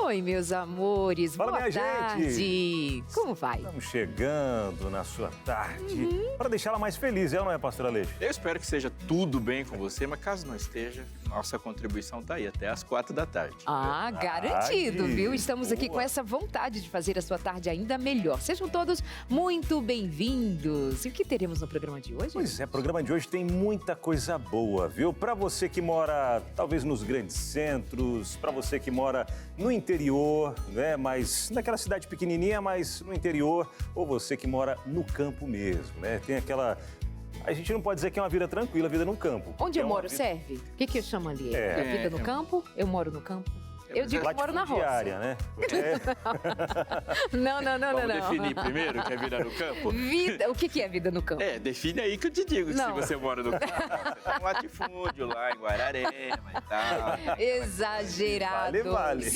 Oi, meus amores. Fala, boa minha tarde. gente. Como vai? Estamos chegando na sua tarde para deixá-la mais feliz, não é, pastor Aleixo? Eu espero que seja tudo bem com você, mas caso não esteja, nossa contribuição está aí até às 4 da tarde. Ah, garantido, viu? Estamos aqui com essa vontade de fazer a sua tarde ainda melhor. Sejam todos muito bem-vindos. E o que teremos no programa de hoje? Pois é, o programa de hoje tem muita coisa boa, viu? Para você que mora talvez nos grandes centros, para você que mora no interior, né? Mas naquela cidade pequenininha, mas no interior, ou você que mora no campo mesmo, né? Tem aquela... A gente não pode dizer que é uma vida tranquila, a vida no campo. Onde eu moro vida... serve? O que eu chamo ali? É. A vida no campo? Eu moro no campo? Eu digo que moro na roça. Latifundiária, né? Não. Vamos definir primeiro o que é vida no campo? Vida, o que é vida no campo? Define aí que eu te digo que Não. se você mora no campo, você tem um latifúndio lá em Guararema e tal. Exagerados. Vale.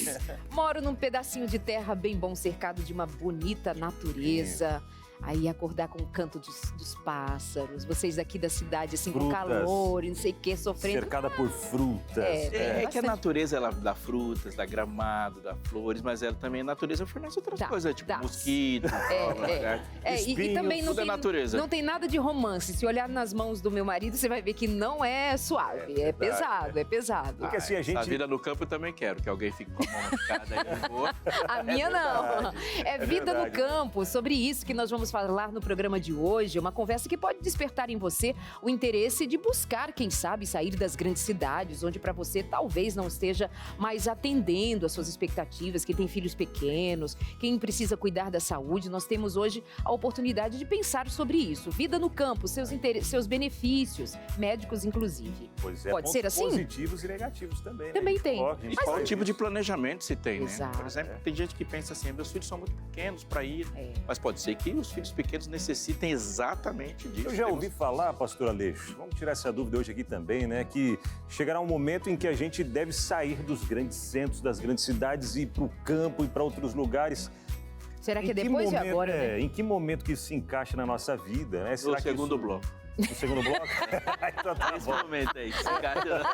Moro num pedacinho de terra bem bom, cercado de uma bonita natureza. Aí acordar com o canto dos pássaros, vocês aqui da cidade, assim, com Frutas. calor e não sei o que, sofrendo. Cercada por frutas. É que a bastante. natureza, ela dá frutas, dá gramado, dá flores, mas ela também, a natureza fornece outras Dá, coisas, tipo dá. mosquito, lagarto. E Espinhos, também não tudo é tem, natureza. não tem nada de romance. Se olhar nas mãos do meu marido, você vai ver que não é suave, é pesado, é pesado. Porque assim, a gente... A vida no campo eu também quero, que alguém fique com a mão machucada aí eu vou. A minha não. É vida no verdade. campo. Sobre isso que nós vamos falar no programa de hoje. Uma conversa que pode despertar em você o interesse de buscar, quem sabe, sair das grandes cidades, onde para você talvez não esteja mais atendendo às suas expectativas, quem tem filhos pequenos, quem precisa cuidar da saúde. Nós temos hoje a oportunidade de pensar sobre isso. Vida no campo, seus benefícios, médicos inclusive. Pois é, Pode pontos ser assim? positivos e negativos também, né? Também A gente tem. coloca, a gente E Mas qual fala tipo de disso. planejamento se tem, né? Exato. Por exemplo, tem gente que pensa assim, meus filhos são muito pequenos para ir, É. mas pode ser que os filhos pequenos necessitem exatamente disso. Eu já ouvi falar, pastor Aleixo, vamos tirar essa dúvida hoje aqui também, né? Que chegará um momento em que a gente deve sair dos grandes centros, das grandes cidades e ir para o campo e para outros lugares. Será que é Em que depois momento, e agora, né? Em que momento que isso se encaixa na nossa vida, né? Será No que segundo isso- bloco. No segundo bloco? Então tá Nesse bom. momento aí, que você encaixa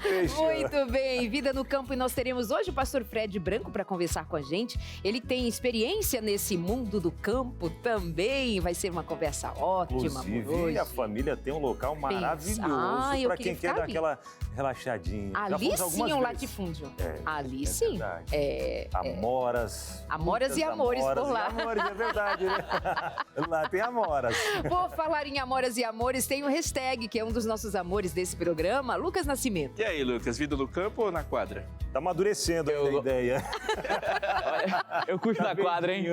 Fechou. Muito bem, Vida no Campo, e nós teremos hoje o pastor Fred Branco para conversar com a gente. Ele tem experiência nesse mundo do campo também, vai ser uma conversa ótima por Inclusive, hoje. a família tem um local maravilhoso eu para queria quem quer ficar dar ali. aquela relaxadinha. Já Ali fomos sim algumas é um vezes. latifúndio. É, Ali é sim. verdade. É, Amoras. Amoras muitas e amores por lá. E amores, é verdade, né? Lá tem amoras. Por falar em amoras e amores, tem o hashtag, que é um dos nossos amores desse programa, Lucas Nascimento. E aí, Lucas, vida no campo ou na quadra? Tá amadurecendo ainda a ideia. Olha, eu curto na quadra, hein?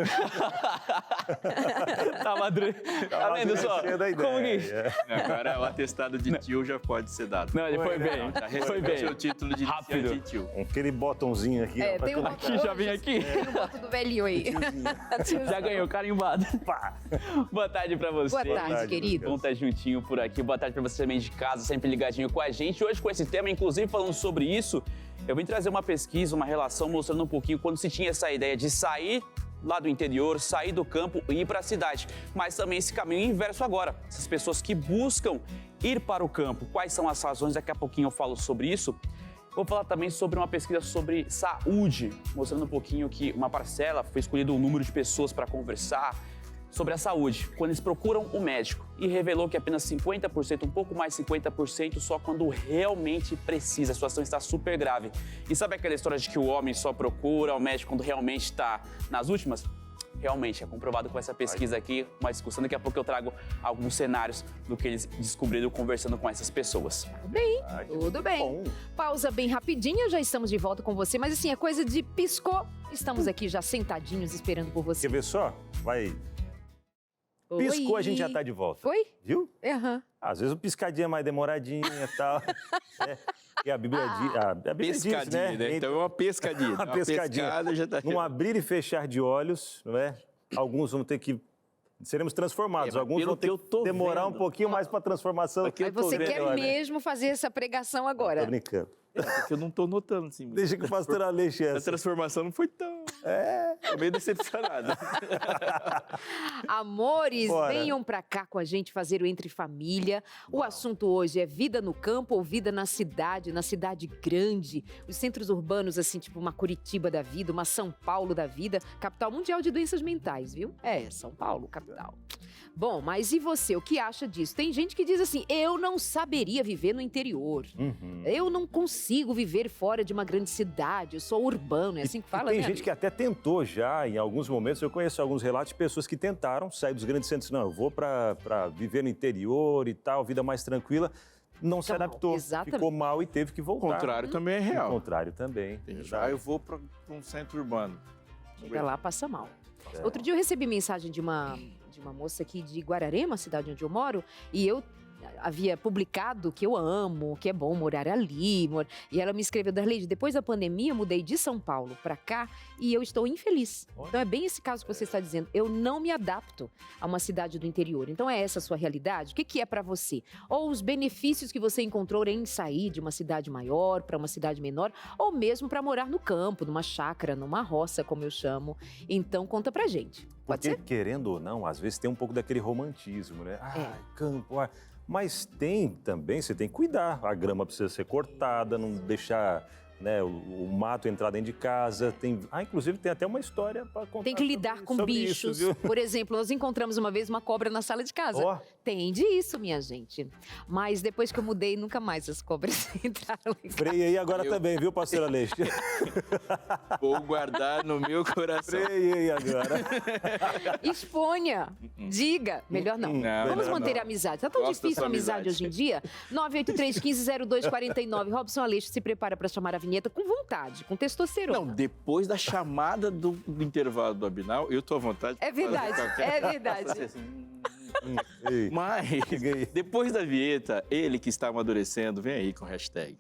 Tá maduro. Tá vendo só? amadurecendo a Como que... ideia. Agora o atestado de tio já pode ser dado. Não, ele foi né? bem. Já Foi recebeu bem. seu título de Rápido. iniciante de tio. Aquele botãozinho aqui. ó, pra Tem um colocar. botão, Aqui, já vim aqui. Tem um botão do velhinho aí. Já ganhou, carimbado. Pá. Boa tarde pra você. Boa tarde, tarde, querido. Bom estar juntinho por aqui. Boa tarde pra você também de casa, sempre ligadinho com a gente. Hoje com esse tema, inclusive falando sobre isso, eu vim trazer uma pesquisa, uma relação mostrando um pouquinho quando se tinha essa ideia de sair lá do interior, sair do campo e ir para a cidade. Mas também esse caminho inverso agora. Essas pessoas que buscam ir para o campo. Quais são as razões? Daqui a pouquinho eu falo sobre isso. Vou falar também sobre uma pesquisa sobre saúde, mostrando um pouquinho que uma parcela foi escolhido um número de pessoas para conversar sobre a saúde, quando eles procuram um médico, e revelou que apenas 50%, um pouco mais de 50%, só quando realmente precisa, a situação está super grave. E sabe aquela história de que o homem só procura o médico quando realmente está nas últimas? Realmente, é comprovado com essa pesquisa aqui, uma discussão. Daqui a pouco eu trago alguns cenários do que eles descobriram conversando com essas pessoas. Bem, Ai, que tudo bem. bom. Pausa bem rapidinho, já estamos de volta com você. Mas assim, é coisa de piscou. Estamos aqui já sentadinhos esperando por você. Quer ver só? Vai. Piscou, a gente já tá de volta. Foi? Viu? Aham. Às vezes o piscadinha é mais demoradinha e tal. É. E a Bíblia diz, a Bíblia diz, Pescadinha, né? Então é uma pescadinha. Uma pescadinha. pescada já tá... Num abrir e fechar de olhos, não é? Alguns vão ter que... Seremos transformados. É, mas Alguns pelo vão ter que eu que tô demorar vendo. um pouquinho mais para a transformação. Aqui eu Aí tô você vendo, quer olha. mesmo fazer essa pregação agora? Tô brincando. Porque eu não tô notando, assim. Deixa que o pastor Aleixo é A essa. transformação não foi tão... Tô meio decepcionado. Amores, Bora. venham pra cá com a gente fazer o Entre Família. O assunto hoje é vida no campo ou vida na cidade grande. Os centros urbanos, assim, tipo uma Curitiba da vida, uma São Paulo da vida. Capital mundial de doenças mentais, viu? É, São Paulo, capital. Bom, mas e você? O que acha disso? Tem gente que diz assim, eu não saberia viver no interior. Eu não consigo viver fora de uma grande cidade, eu sou urbano, é assim que fala, Tem né? gente que até tentou já, em alguns momentos, eu conheço alguns relatos de pessoas que tentaram sair dos grandes centros. Não, eu vou para viver no interior e tal, vida mais tranquila. Não se Fica mal, adaptou, exatamente. ficou mal e teve que O voltar. contrário também é O real. contrário também. Já eu vou para um centro urbano. Chega lá, passa mal. É. Outro dia eu recebi mensagem de uma moça aqui de Guararema, cidade onde eu moro, e eu havia publicado que eu amo, que é bom morar ali. E ela me escreveu, Darleide, depois da pandemia eu mudei de São Paulo para cá e eu estou infeliz. Então é bem esse caso que você está dizendo. Eu não me adapto a uma cidade do interior. Então é essa a sua realidade? O que é para você? Ou os benefícios que você encontrou em sair de uma cidade maior para uma cidade menor, ou mesmo para morar no campo, numa chácara, numa roça, como eu chamo. Então conta pra gente. Pode Porque, ser? querendo ou não, às vezes tem um pouco daquele romantismo, né? Campo, mas tem também, você tem que cuidar. A grama precisa ser cortada, não deixar, né, o mato entrar dentro de casa. Inclusive tem até uma história para contar. Tem que lidar com sobre bichos. Isso, viu? Por exemplo, nós encontramos uma vez uma cobra na sala de casa. Ó. Tem disso, minha gente. Mas depois que eu mudei, nunca mais as cobras entraram em casa. Freia aí agora também, viu, pastor Aleixo? Vou guardar no meu coração. Freia aí agora. Exponha. Diga. Melhor não. Não, Vamos não, manter não. a amizade. Tá tão Gosto difícil a dessa amizade amizade. hoje em dia. 983-150249. Robson Aleixo se prepara para chamar a vinheta com vontade, com testosterona. Não, depois da chamada do intervalo do Abinal, eu tô à vontade. É verdade, é verdade. Ei, Mas, chega aí. depois da vinheta, ele que está amadurecendo, vem aí com o hashtag.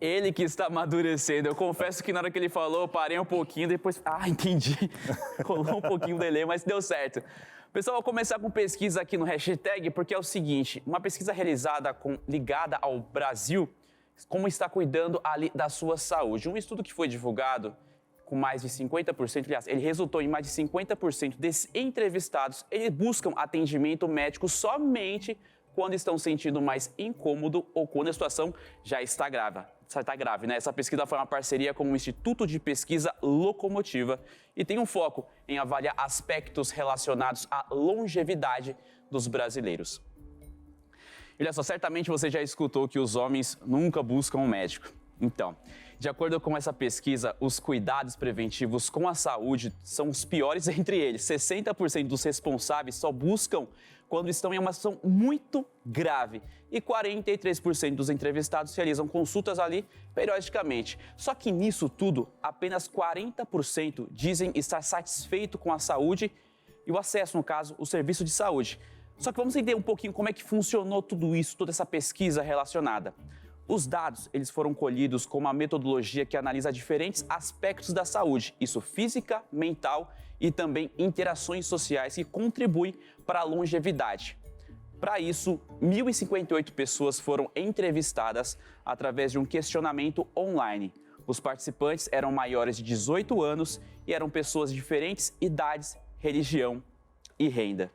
Ele que está amadurecendo. Eu confesso que na hora que ele falou, eu parei um pouquinho, depois... entendi. Rolou um pouquinho o delay, mas deu certo. Pessoal, vou começar com pesquisa aqui no hashtag, porque é o seguinte, uma pesquisa realizada ligada ao Brasil, como está cuidando ali da sua saúde. Um estudo que foi divulgado com mais de 50%, aliás, ele resultou em mais de 50% desses entrevistados, eles buscam atendimento médico somente quando estão sentindo mais incômodo ou quando a situação já está grave, né? Essa pesquisa foi uma parceria com o Instituto de Pesquisa Locomotiva e tem um foco em avaliar aspectos relacionados à longevidade dos brasileiros. Olha só, certamente você já escutou que os homens nunca buscam um médico. Então, de acordo com essa pesquisa, os cuidados preventivos com a saúde são os piores entre eles. 60% dos responsáveis só buscam quando estão em uma situação muito grave. E 43% dos entrevistados realizam consultas ali periodicamente. Só que nisso tudo, apenas 40% dizem estar satisfeito com a saúde e o acesso, no caso, o serviço de saúde. Só que vamos entender um pouquinho como é que funcionou tudo isso, toda essa pesquisa relacionada. Os dados, eles foram colhidos com uma metodologia que analisa diferentes aspectos da saúde, isso física, mental e também interações sociais que contribuem para a longevidade. Para isso, 1.058 pessoas foram entrevistadas através de um questionamento online. Os participantes eram maiores de 18 anos e eram pessoas de diferentes idades, religião e renda.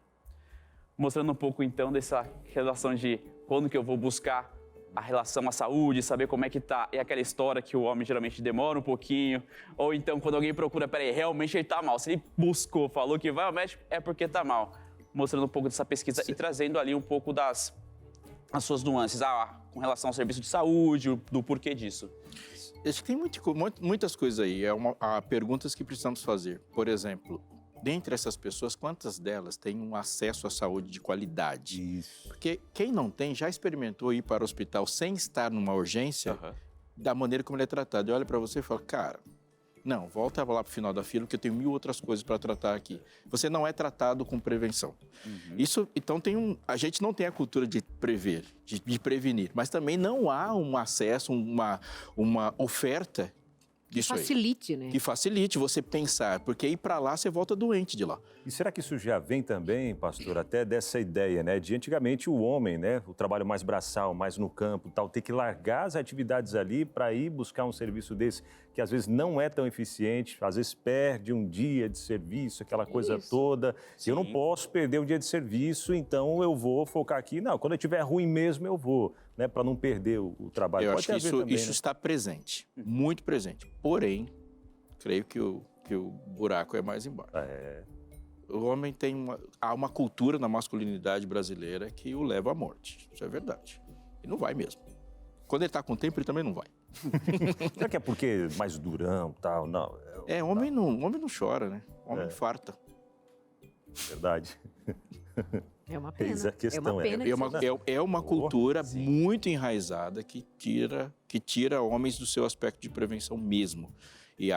Mostrando um pouco então dessa relação de quando que eu vou buscar a relação à saúde, saber como é que tá. É aquela história que o homem geralmente demora um pouquinho, ou então quando alguém procura, peraí, realmente ele tá mal. Se ele buscou, falou que vai ao médico, é porque tá mal. Mostrando um pouco dessa pesquisa e trazendo ali um pouco as suas nuances, com relação ao serviço de saúde, do porquê disso. Acho que tem muitas coisas aí, há perguntas que precisamos fazer. Por exemplo, dentre essas pessoas, quantas delas têm um acesso à saúde de qualidade? Isso. Porque quem não tem, já experimentou ir para o hospital sem estar numa urgência, da maneira como ele é tratado. E olha para você e fala, cara, não, volta lá para o final da fila, porque eu tenho 1000 outras coisas para tratar aqui. Você não é tratado com prevenção. Isso, então, a gente não tem a cultura de prever, de prevenir, mas também não há um acesso, uma oferta disso aí. Facilite, né? Que facilite você pensar, porque ir para lá, você volta doente de lá. E será que isso já vem também, pastor, até dessa ideia, né? De antigamente o homem, né? O trabalho mais braçal, mais no campo, tal, ter que largar as atividades ali para ir buscar um serviço desse, que às vezes não é tão eficiente, às vezes perde um dia de serviço, aquela coisa toda. Sim. Eu não posso perder um dia de serviço, então eu vou focar aqui. Não, quando eu estiver ruim mesmo, eu vou, né? Para não perder o trabalho. Eu Pode acho que ter a ver isso, também, isso né? está presente, muito presente. Porém, creio que o buraco é mais embaixo. O homem há uma cultura na masculinidade brasileira que o leva à morte. Isso é verdade. E não vai mesmo. Quando ele está com tempo, ele também não vai. Será que é porque mais durão e tal? Não. Homem não chora, né? Homem farta. Verdade. É uma pena. Eis a questão, é uma pena. É uma cultura muito enraizada que tira homens do seu aspecto de prevenção mesmo. E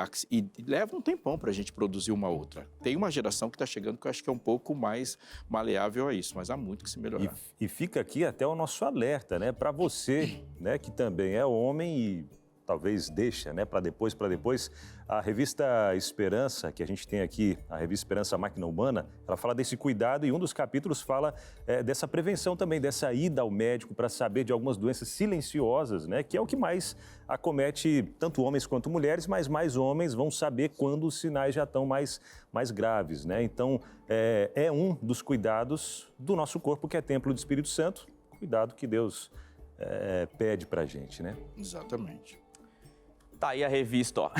leva um tempão para a gente produzir uma outra. Tem uma geração que está chegando que eu acho que é um pouco mais maleável a isso, mas há muito que se melhorar. E fica aqui até o nosso alerta, né? Para você, né? Que também é homem e talvez deixa, né? Para depois. A revista Esperança, que a gente tem aqui, a revista Esperança Máquina Humana, ela fala desse cuidado e um dos capítulos fala dessa prevenção também, dessa ida ao médico para saber de algumas doenças silenciosas, né? Que é o que mais acomete tanto homens quanto mulheres, mas mais homens vão saber quando os sinais já estão mais graves, né? Então, é um dos cuidados do nosso corpo, que é templo do Espírito Santo, cuidado que Deus pede para a gente, né? Exatamente. Tá aí a revista, ó.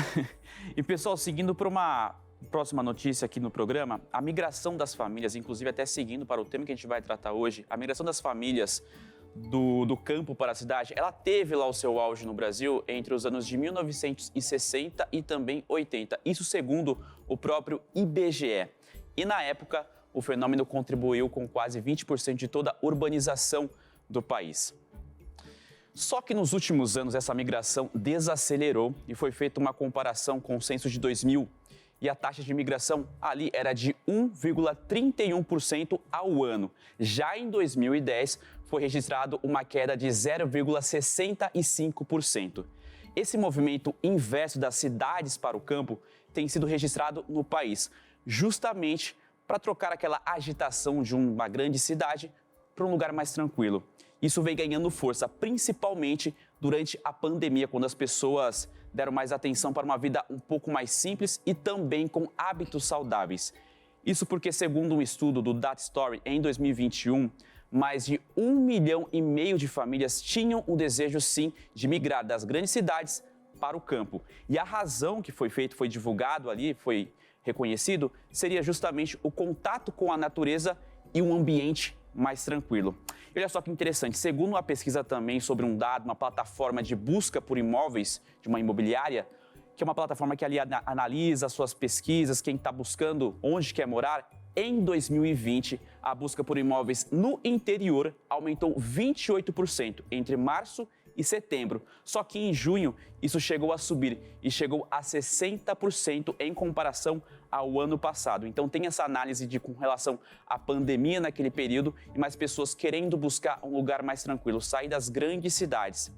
E pessoal, seguindo para uma próxima notícia aqui no programa, a migração das famílias, inclusive até seguindo para o tema que a gente vai tratar hoje, a migração das famílias do campo para a cidade, ela teve lá o seu auge no Brasil entre os anos de 1960 e também 80. Isso segundo o próprio IBGE. E na época, o fenômeno contribuiu com quase 20% de toda a urbanização do país. Só que nos últimos anos essa migração desacelerou e foi feita uma comparação com o censo de 2000 e a taxa de imigração ali era de 1,31% ao ano. Já em 2010 foi registrado uma queda de 0,65%. Esse movimento inverso das cidades para o campo tem sido registrado no país, justamente para trocar aquela agitação de uma grande cidade para um lugar mais tranquilo. Isso vem ganhando força, principalmente durante a pandemia, quando as pessoas deram mais atenção para uma vida um pouco mais simples e também com hábitos saudáveis. Isso porque, segundo um estudo do Data Story, em 2021, mais de 1,5 milhão de famílias tinham o desejo, sim, de migrar das grandes cidades para o campo. E a razão que foi divulgado ali, foi reconhecido, seria justamente o contato com a natureza e um ambiente mais tranquilo. E olha só que interessante, segundo uma pesquisa também sobre um dado, uma plataforma de busca por imóveis de uma imobiliária, que é uma plataforma que ali analisa as suas pesquisas, quem está buscando onde quer morar, em 2020, a busca por imóveis no interior aumentou 28% entre março e setembro. Só que em junho, isso chegou a subir e chegou a 60% em comparação ao ano passado. Então tem essa análise com relação à pandemia naquele período e mais pessoas querendo buscar um lugar mais tranquilo, sair das grandes cidades.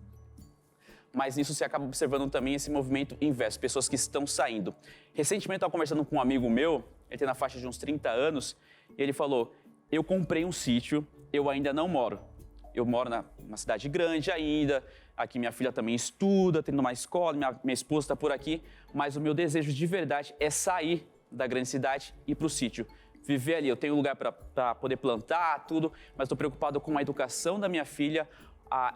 Mas nisso você acaba observando também esse movimento inverso, pessoas que estão saindo. Recentemente eu estava conversando com um amigo meu, ele tem na faixa de uns 30 anos, e ele falou, eu comprei um sítio, eu ainda não moro. Eu moro numa cidade grande ainda, aqui minha filha também estuda, tendo uma escola, minha esposa está por aqui, mas o meu desejo de verdade é sair da grande cidade e ir para o sítio. Viver ali, eu tenho lugar para poder plantar, tudo, mas estou preocupado com a educação da minha filha,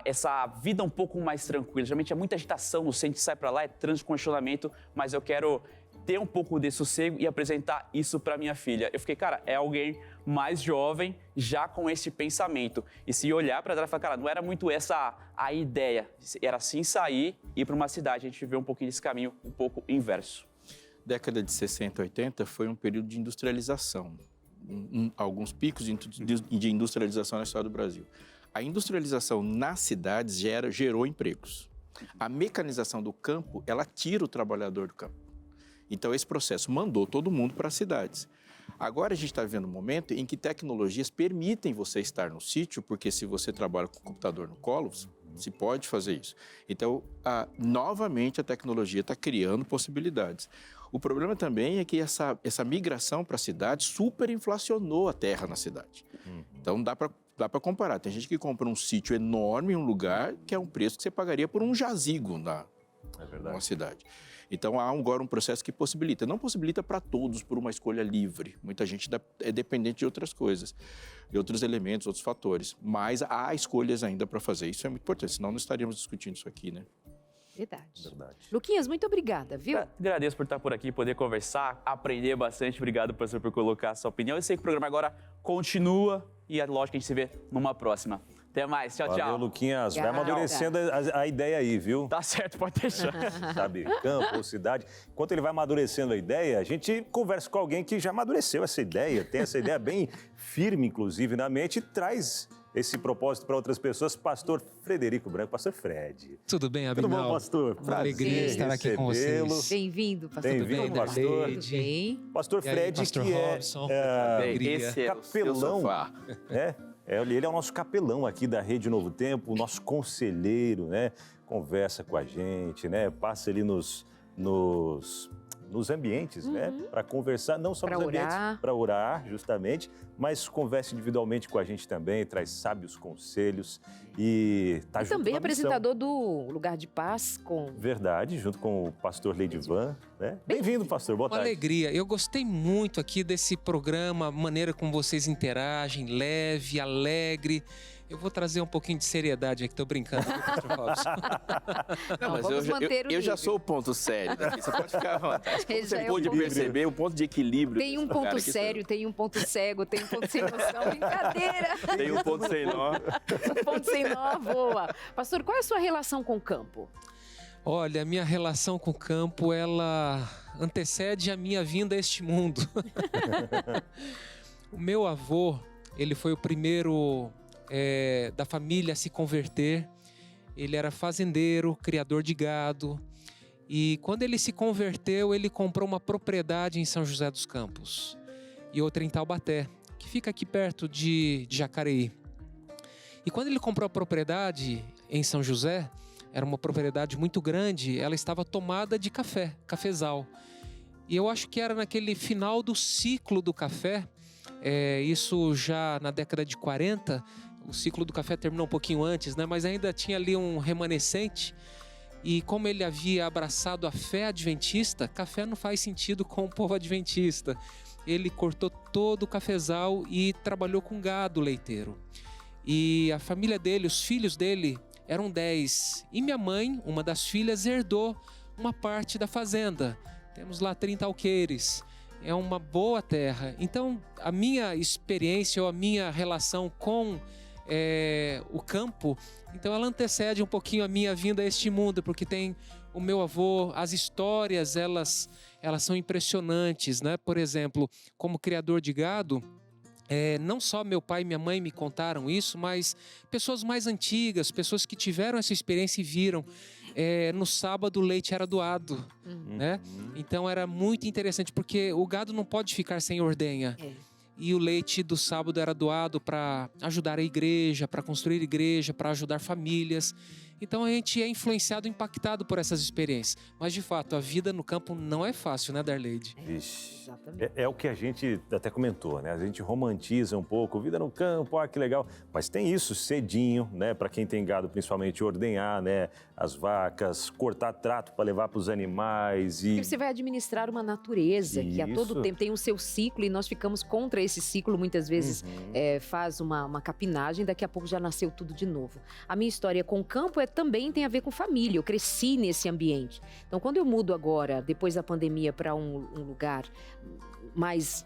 essa vida um pouco mais tranquila. Geralmente é muita agitação no centro, sai para lá, é trânsito, congestionamento, mas eu quero ter um pouco de sossego e apresentar isso para minha filha. Eu fiquei, cara, é alguém mais jovem, já com esse pensamento. E se olhar para trás e falar, cara, não era muito essa a ideia, era sim sair e ir para uma cidade. A gente vê um pouquinho desse caminho um pouco inverso. Década de 60, 80 foi um período de industrialização. Alguns picos de industrialização na história do Brasil. A industrialização nas cidades gerou empregos. A mecanização do campo, ela tira o trabalhador do campo. Então, esse processo mandou todo mundo para as cidades. Agora, a gente está vivendo um momento em que tecnologias permitem você estar no sítio, porque se você trabalha com o computador no colo, Se pode fazer isso. Então, novamente, a tecnologia está criando possibilidades. O problema também é que essa migração para a cidade superinflacionou a terra na cidade. Então, dá para comparar. Tem gente que compra um sítio enorme em um lugar que é um preço que você pagaria por um jazigo numa cidade. Então, há agora um processo que possibilita. Não possibilita para todos por uma escolha livre. Muita gente é dependente de outras coisas, de outros elementos, outros fatores. Mas há escolhas ainda para fazer. Isso é muito importante, senão não estaríamos discutindo isso aqui, né? Verdade. Luquinhas, muito obrigada, viu? Agradeço por estar por aqui, poder conversar, aprender bastante. Obrigado, professor, por colocar a sua opinião. Eu sei que o programa agora continua e é lógico que a gente se vê numa próxima. Até mais. Tchau, tchau. Valeu, Luquinhas. Vai amadurecendo a ideia aí, viu? Tá certo, pode deixar. Sabe, campo ou cidade. Enquanto ele vai amadurecendo a ideia, a gente conversa com alguém que já amadureceu essa ideia, tem essa ideia bem firme, inclusive, na mente e traz esse propósito para outras pessoas. Pastor Frederico Branco, pastor Fred. Tudo bem, Abinal? Tudo bom, pastor? Uma alegria estar aqui com vocês. Bem-vindo, pastor. Bem-vindo, pastor. Tudo bem? Pastor Fred, pastor que Robson. Esse é o seu capelão, sofá. Ele é o nosso capelão aqui da Rede Novo Tempo, o nosso conselheiro, né? Conversa com a gente, né? Passa ali nos ambientes, né? Para conversar, não só nos ambientes, para orar, justamente, mas conversa individualmente com a gente também, traz sábios conselhos e tá junto também na apresentador do Lugar de Paz com... Verdade, junto com o pastor Leidivan, né? Bem-vindo, pastor, boa tarde. Uma alegria. Eu gostei muito aqui desse programa, a maneira como vocês interagem, leve, alegre. Eu vou trazer um pouquinho de seriedade aqui, tô brincando, viu, pastor Robson? Não, mas eu já sou o ponto sério daqui, você pode ficar à vontade. Como você pôde perceber, o ponto de equilíbrio. Tem um ponto sério, tem um ponto cego, tem um ponto sem noção, brincadeira. Tem um ponto sem nó. Um ponto sem nó, voa. Pastor, qual é a sua relação com o campo? Olha, a minha relação com o campo, ela antecede a minha vinda a este mundo. O meu avô, ele foi o primeiro da família a se converter. Ele era fazendeiro, criador de gado. E quando ele se converteu, ele comprou uma propriedade em São José dos Campos e outra em Taubaté, que fica aqui perto de Jacareí. E quando ele comprou a propriedade em São José, era uma propriedade muito grande, ela estava tomada de café, cafezal. E eu acho que era naquele final do ciclo do café, isso já na década de 40, o ciclo do café terminou um pouquinho antes, né? Mas ainda tinha ali um remanescente. E como ele havia abraçado a fé adventista, café não faz sentido com o povo adventista. Ele cortou todo o cafezal e trabalhou com gado leiteiro. E a família dele, os filhos dele, eram 10. E minha mãe, uma das filhas, herdou uma parte da fazenda. Temos lá 30 alqueires. É uma boa terra. Então, a minha experiência ou a minha relação com o campo, então ela antecede um pouquinho a minha vinda a este mundo, porque tem o meu avô, as histórias, elas são impressionantes, né? Por exemplo, como criador de gado, não só meu pai e minha mãe me contaram isso, mas pessoas mais antigas, pessoas que tiveram essa experiência e viram. No sábado o leite era doado, né? Então era muito interessante, porque o gado não pode ficar sem ordenha. E o leite do sábado era doado para ajudar a igreja, para construir igreja, para ajudar famílias. Então a gente é influenciado, impactado por essas experiências. Mas de fato, a vida no campo não é fácil, né, Darleide? Vixe, é o que a gente até comentou, né? A gente romantiza um pouco, vida no campo, que legal. Mas tem isso cedinho, né? Para quem tem gado, principalmente, ordenhar, né? As vacas, cortar trato para levar para os animais. Porque você vai administrar uma natureza que a todo tempo tem o seu ciclo e nós ficamos contra esse ciclo. Muitas vezes faz uma capinagem, daqui a pouco já nasceu tudo de novo. A minha história com o campo também tem a ver com família. Eu cresci nesse ambiente. Então, quando eu mudo agora, depois da pandemia, para um lugar mais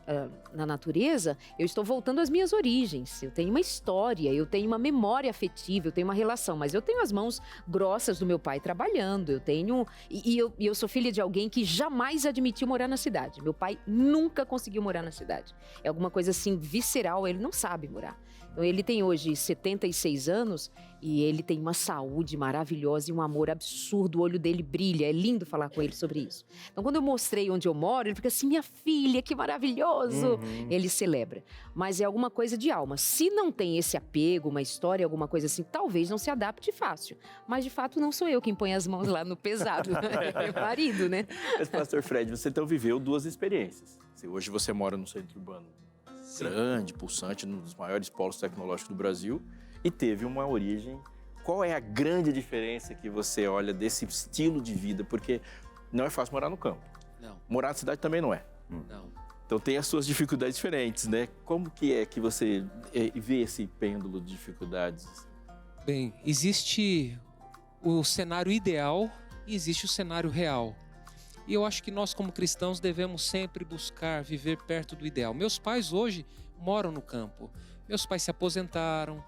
na natureza, eu estou voltando às minhas origens. Eu tenho uma história, eu tenho uma memória afetiva, eu tenho uma relação, mas eu tenho as mãos grossas do meu pai trabalhando, eu tenho... E eu sou filha de alguém que jamais admitiu morar na cidade. Meu pai nunca conseguiu morar na cidade. É alguma coisa assim visceral, ele não sabe morar. Então, ele tem hoje 76 anos E ele tem uma saúde maravilhosa e um amor absurdo, o olho dele brilha, é lindo falar com ele sobre isso. Então, quando eu mostrei onde eu moro, ele fica assim, minha filha, que maravilhoso! Ele celebra. Mas é alguma coisa de alma. Se não tem esse apego, uma história, alguma coisa assim, talvez não se adapte fácil. Mas, de fato, não sou eu quem põe as mãos lá no pesado, é meu marido, né? Mas, pastor Fred, você então viveu 2 experiências. Hoje você mora num centro urbano grande, pulsante, um dos maiores polos tecnológicos do Brasil, e teve uma origem. Qual é a grande diferença que você olha desse estilo de vida? Porque não é fácil morar no campo. Não. Morar na cidade também não é. Não. Então tem as suas dificuldades diferentes, né? Como que é que você vê esse pêndulo de dificuldades? Bem, existe o cenário ideal e existe o cenário real. E eu acho que nós, como cristãos, devemos sempre buscar viver perto do ideal. Meus pais hoje moram no campo. Meus pais se aposentaram.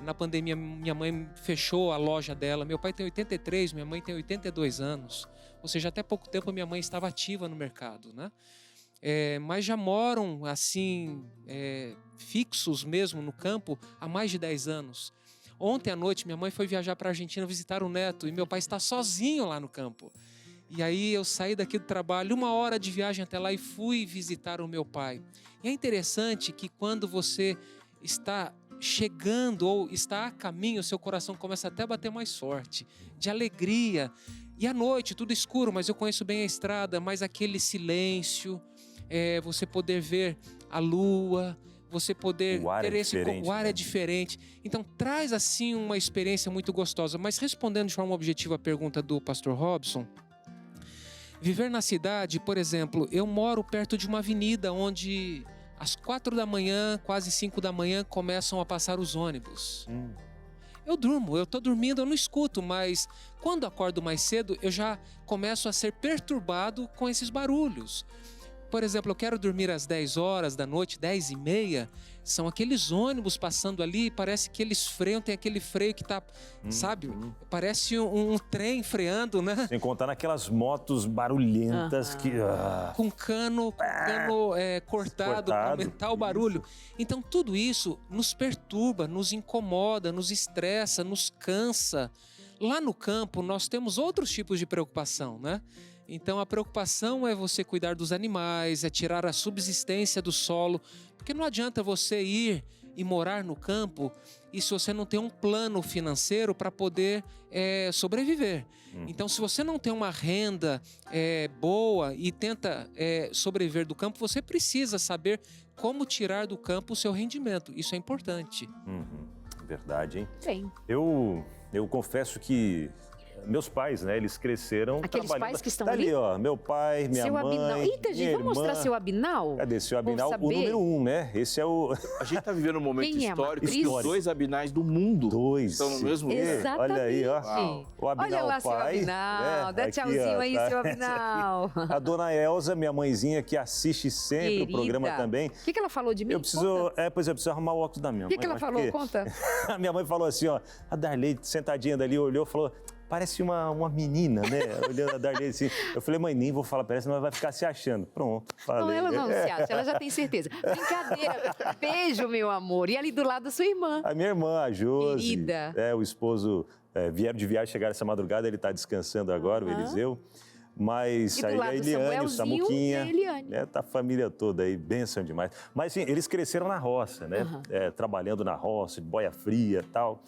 Na pandemia, minha mãe fechou a loja dela. Meu pai tem 83, minha mãe tem 82 anos. Ou seja, até pouco tempo minha mãe estava ativa no mercado, né? Mas já moram, assim, fixos mesmo no campo há mais de 10 anos. Ontem à noite, minha mãe foi viajar para a Argentina visitar o neto e meu pai está sozinho lá no campo. E aí eu saí daqui do trabalho, 1 hora de viagem até lá e fui visitar o meu pai. E é interessante que quando você está chegando ou está a caminho, seu coração começa até a bater mais forte, de alegria. E à noite, tudo escuro, mas eu conheço bem a estrada, mas aquele silêncio, você poder ver a lua, você poder ter esse... O ar é diferente. Então traz assim uma experiência muito gostosa. Mas respondendo de forma objetiva a pergunta do pastor Robson, viver na cidade, por exemplo, eu moro perto de uma avenida onde às 4 da manhã, quase 5 da manhã, começam a passar os ônibus. Eu estou dormindo, eu não escuto, mas quando acordo mais cedo, eu já começo a ser perturbado com esses barulhos. Por exemplo, eu quero dormir às 10 horas da noite, 10h30, são aqueles ônibus passando ali, parece que eles freiam, tem aquele freio que tá, sabe? Parece um trem freando, né? Sem contar naquelas motos barulhentas que... Com cano cortado para aumentar o barulho. Então, tudo isso nos perturba, nos incomoda, nos estressa, nos cansa. Lá no campo, nós temos outros tipos de preocupação, né? Então, a preocupação é você cuidar dos animais, é tirar a subsistência do solo, porque não adianta você ir e morar no campo e se você não tem um plano financeiro para poder sobreviver. Então, se você não tem uma renda boa e tenta sobreviver do campo, você precisa saber como tirar do campo o seu rendimento. Isso é importante. Verdade, hein? Sim. Eu confesso que... Meus pais, né? Eles cresceram Aqueles trabalhando... pais que estão tá ali? Ó, meu pai, minha seu mãe, Abinal. Eita, gente, vamos mostrar seu Abinal? Cadê? Seu Abinal, o número 1, né? Esse é o... A gente está vivendo um momento Quem é, histórico Matriz? que os 2 Abinais do mundo estão no mesmo lugar. Exatamente. Olha aí, ó. O Abinal, olha lá, pai, seu Abinal. Dá aqui, tchauzinho ó, aí, tá. seu Abinal. A dona Elza, minha mãezinha, que assiste sempre Querida. o programa também. O que ela falou de mim? Eu preciso... eu preciso arrumar o óculos da minha mãe. O que ela falou? Conta. A minha mãe falou assim, ó. A Darley, sentadinha dali, olhou e falou... Parece uma menina, né? Olhando a Darley assim. Eu falei, mãe, nem vou falar, parece, mas vai ficar se achando. Pronto, falei. Não, ela não se acha, ela já tem certeza. Brincadeira. Beijo, meu amor. E ali do lado da sua irmã. A minha irmã, a Josi. Querida. O esposo vieram de viagem, chegaram essa madrugada, ele está descansando agora, o Eliseu. Mas E do aí lado a do Eliane, o Samuelzinho Samuquinha. e a Eliane. Tá a família toda aí, bênção demais. Mas assim, eles cresceram na roça, né? Trabalhando na roça, de boia fria e tal.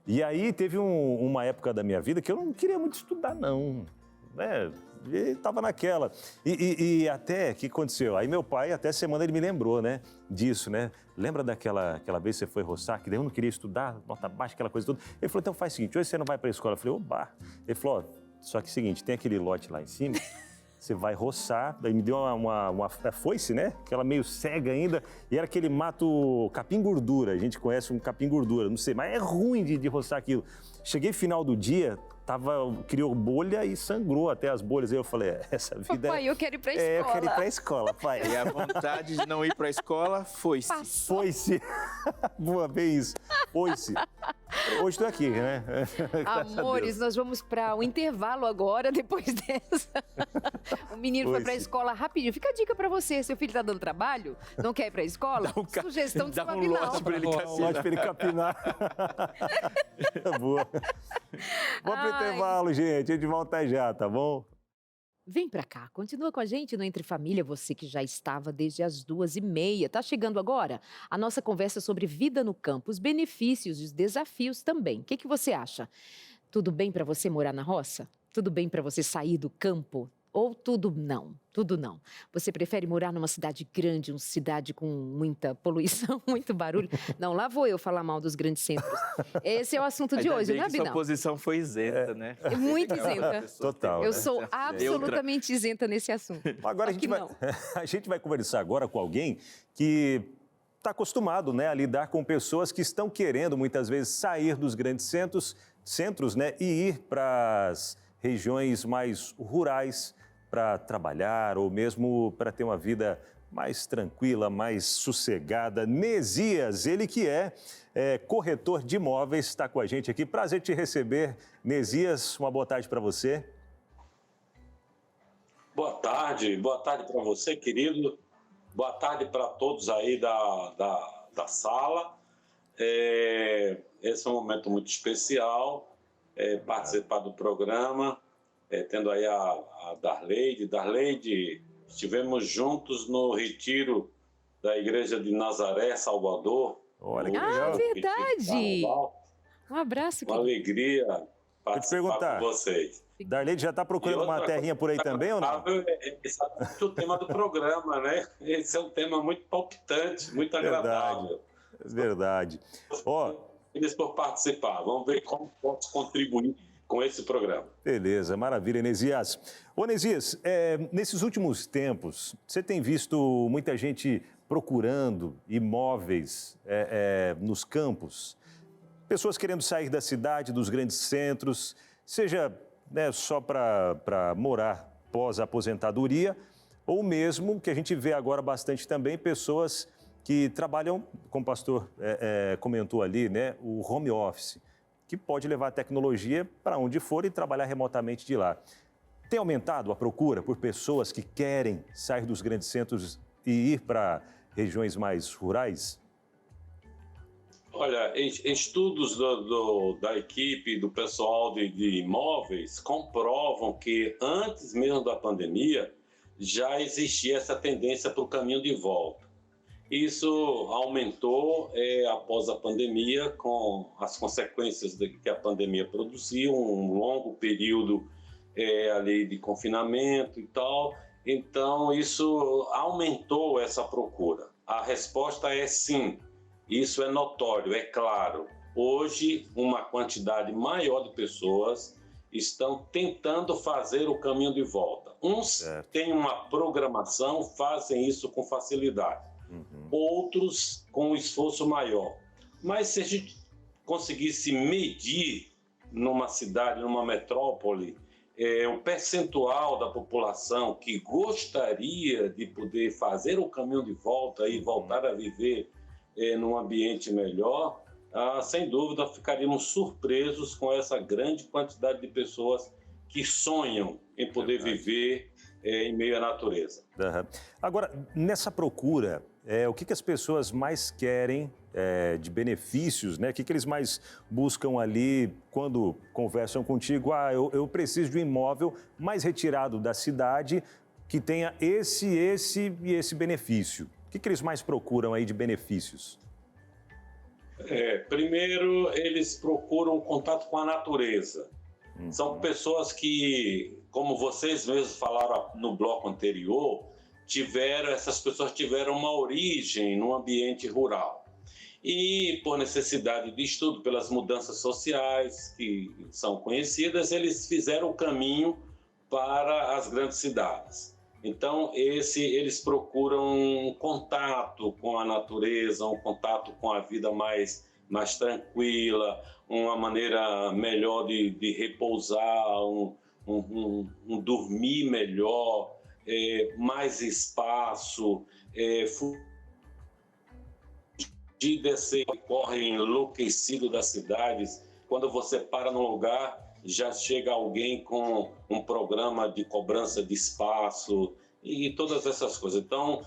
E aí teve uma época da minha vida que eu não queria muito estudar, não. Né? E tava naquela. E até, o que aconteceu? Aí meu pai, até semana, ele me lembrou, né? Disso, né? Lembra daquela vez que você foi roçar, que daí eu não queria estudar, nota baixa, aquela coisa toda. Ele falou, então faz o seguinte, hoje você não vai para a escola. Eu falei, oba. Ele falou, ó, só que é o seguinte, tem aquele lote lá em cima... Você vai roçar, daí me deu uma foice, né? Aquela meio cega ainda, e era aquele mato capim-gordura, a gente conhece um capim-gordura, não sei, mas é ruim de roçar aquilo. Cheguei final do dia, criou bolha e sangrou até as bolhas, aí eu falei, essa vida... Papai, eu quero ir pra escola. Eu quero ir pra escola, pai. E a vontade de não ir pra escola foi-se. Foice. Boa, bem isso. Foice. hoje estou aqui, né? Amores, nós vamos para o intervalo agora, depois dessa. O menino foi para a escola rapidinho. Fica a dica para você, seu filho está dando trabalho, não quer ir para a escola? Sugestão de dá um Suavinal. lote para ele Lote para ele capinar. Boa. Vamos pro intervalo, gente. A gente volta já, tá bom? Vem pra cá, continua com a gente no Entre Família, você que já estava desde as 2h30. Tá chegando agora a nossa conversa sobre vida no campo, os benefícios e os desafios também. O que você acha? Tudo bem para você morar na roça? Tudo bem para você sair do campo? Ou tudo não? Tudo não. Você prefere morar numa cidade grande, uma cidade com muita poluição, muito barulho? Não, lá vou eu falar mal dos grandes centros. Esse é o assunto de hoje, né, Binal? Sua posição foi isenta, né? É muito isenta. Total. Eu sou absolutamente isenta nesse assunto. Agora a gente vai conversar agora com alguém que está acostumado, né, a lidar com pessoas que estão querendo muitas vezes sair dos grandes centros, né, e ir para as regiões mais rurais para trabalhar ou mesmo para ter uma vida mais tranquila, mais sossegada. Nesias, ele que é corretor de imóveis, está com a gente aqui. Prazer te receber. Nesias, uma boa tarde para você. Boa tarde para você, querido. Boa tarde para todos aí da sala. Esse é um momento muito especial, participar do programa, tendo aí a Darleide. Darleide, estivemos juntos no retiro da Igreja de Nazaré, Salvador. Olha que legal. Verdade! Um abraço. Uma alegria participar com vocês. Darleide já está procurando uma terrinha por aí também ou não? Esse é o tema do programa, né? Esse é um tema muito palpitante, muito agradável. Verdade. Feliz por participar. Vamos ver como posso contribuir com esse programa. Beleza, maravilha, Nesias. Ô, Nesias, nesses últimos tempos, você tem visto muita gente procurando imóveis nos campos? Pessoas querendo sair da cidade, dos grandes centros, seja só para morar pós-aposentadoria, ou mesmo, que a gente vê agora bastante também, pessoas que trabalham, como o pastor comentou ali, né, o home office, que pode levar a tecnologia para onde for e trabalhar remotamente de lá. Tem aumentado a procura por pessoas que querem sair dos grandes centros e ir para regiões mais rurais? Olha, estudos da equipe, do pessoal de imóveis, comprovam que antes mesmo da pandemia já existia essa tendência para o caminho de volta. Isso aumentou após a pandemia, com as consequências que a pandemia produziu, um longo período ali de confinamento e tal. Então, isso aumentou essa procura. A resposta é sim, isso é notório, é claro. Hoje, uma quantidade maior de pessoas estão tentando fazer o caminho de volta. Uns têm uma programação, fazem isso com facilidade. Outros com um esforço maior. Mas se a gente conseguisse medir numa cidade, numa metrópole, o percentual da população que gostaria de poder fazer o caminho de volta e voltar a viver num ambiente melhor, sem dúvida ficaríamos surpresos com essa grande quantidade de pessoas que sonham em poder viver em meio à natureza. Agora, nessa procura, o que as pessoas mais querem de benefícios, né? O que eles mais buscam ali quando conversam contigo? Eu preciso de um imóvel mais retirado da cidade que tenha esse e esse benefício. O que eles mais procuram aí de benefícios? Primeiro, eles procuram contato com a natureza. São pessoas que, como vocês mesmos falaram no bloco anterior, essas pessoas tiveram uma origem no ambiente rural. E, por necessidade de estudo, pelas mudanças sociais que são conhecidas, eles fizeram o caminho para as grandes cidades. Então, eles procuram um contato com a natureza, um contato com a vida mais tranquila, uma maneira melhor de repousar, um dormir melhor, mais espaço, de descer, corre enlouquecido das cidades. Quando você para num lugar, já chega alguém com um programa de cobrança de espaço e todas essas coisas. Então,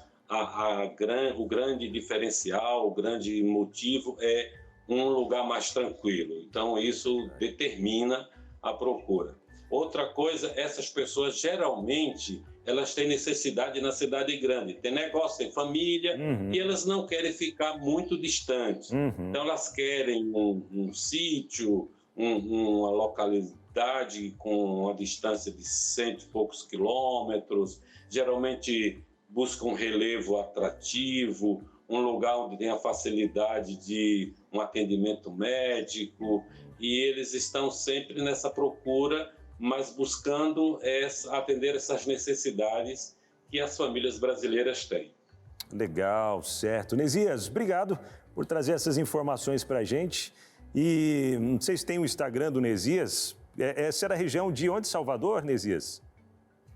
o grande diferencial, o grande motivo é um lugar mais tranquilo. Então, isso determina a procura. Outra coisa, essas pessoas geralmente elas têm necessidade na cidade grande. Tem negócio, tem família, e elas não querem ficar muito distantes. Então, elas querem um sítio, uma localidade com uma distância de 100 e poucos quilômetros. Geralmente buscam um relevo atrativo, um lugar onde tem a facilidade de um atendimento médico. E eles estão sempre nessa procura, mas buscando atender essas necessidades que as famílias brasileiras têm. Legal, certo. Nesias, obrigado por trazer essas informações para a gente. E não sei se tem o Instagram do Nesias. Essa era a região de onde, Salvador, Nesias?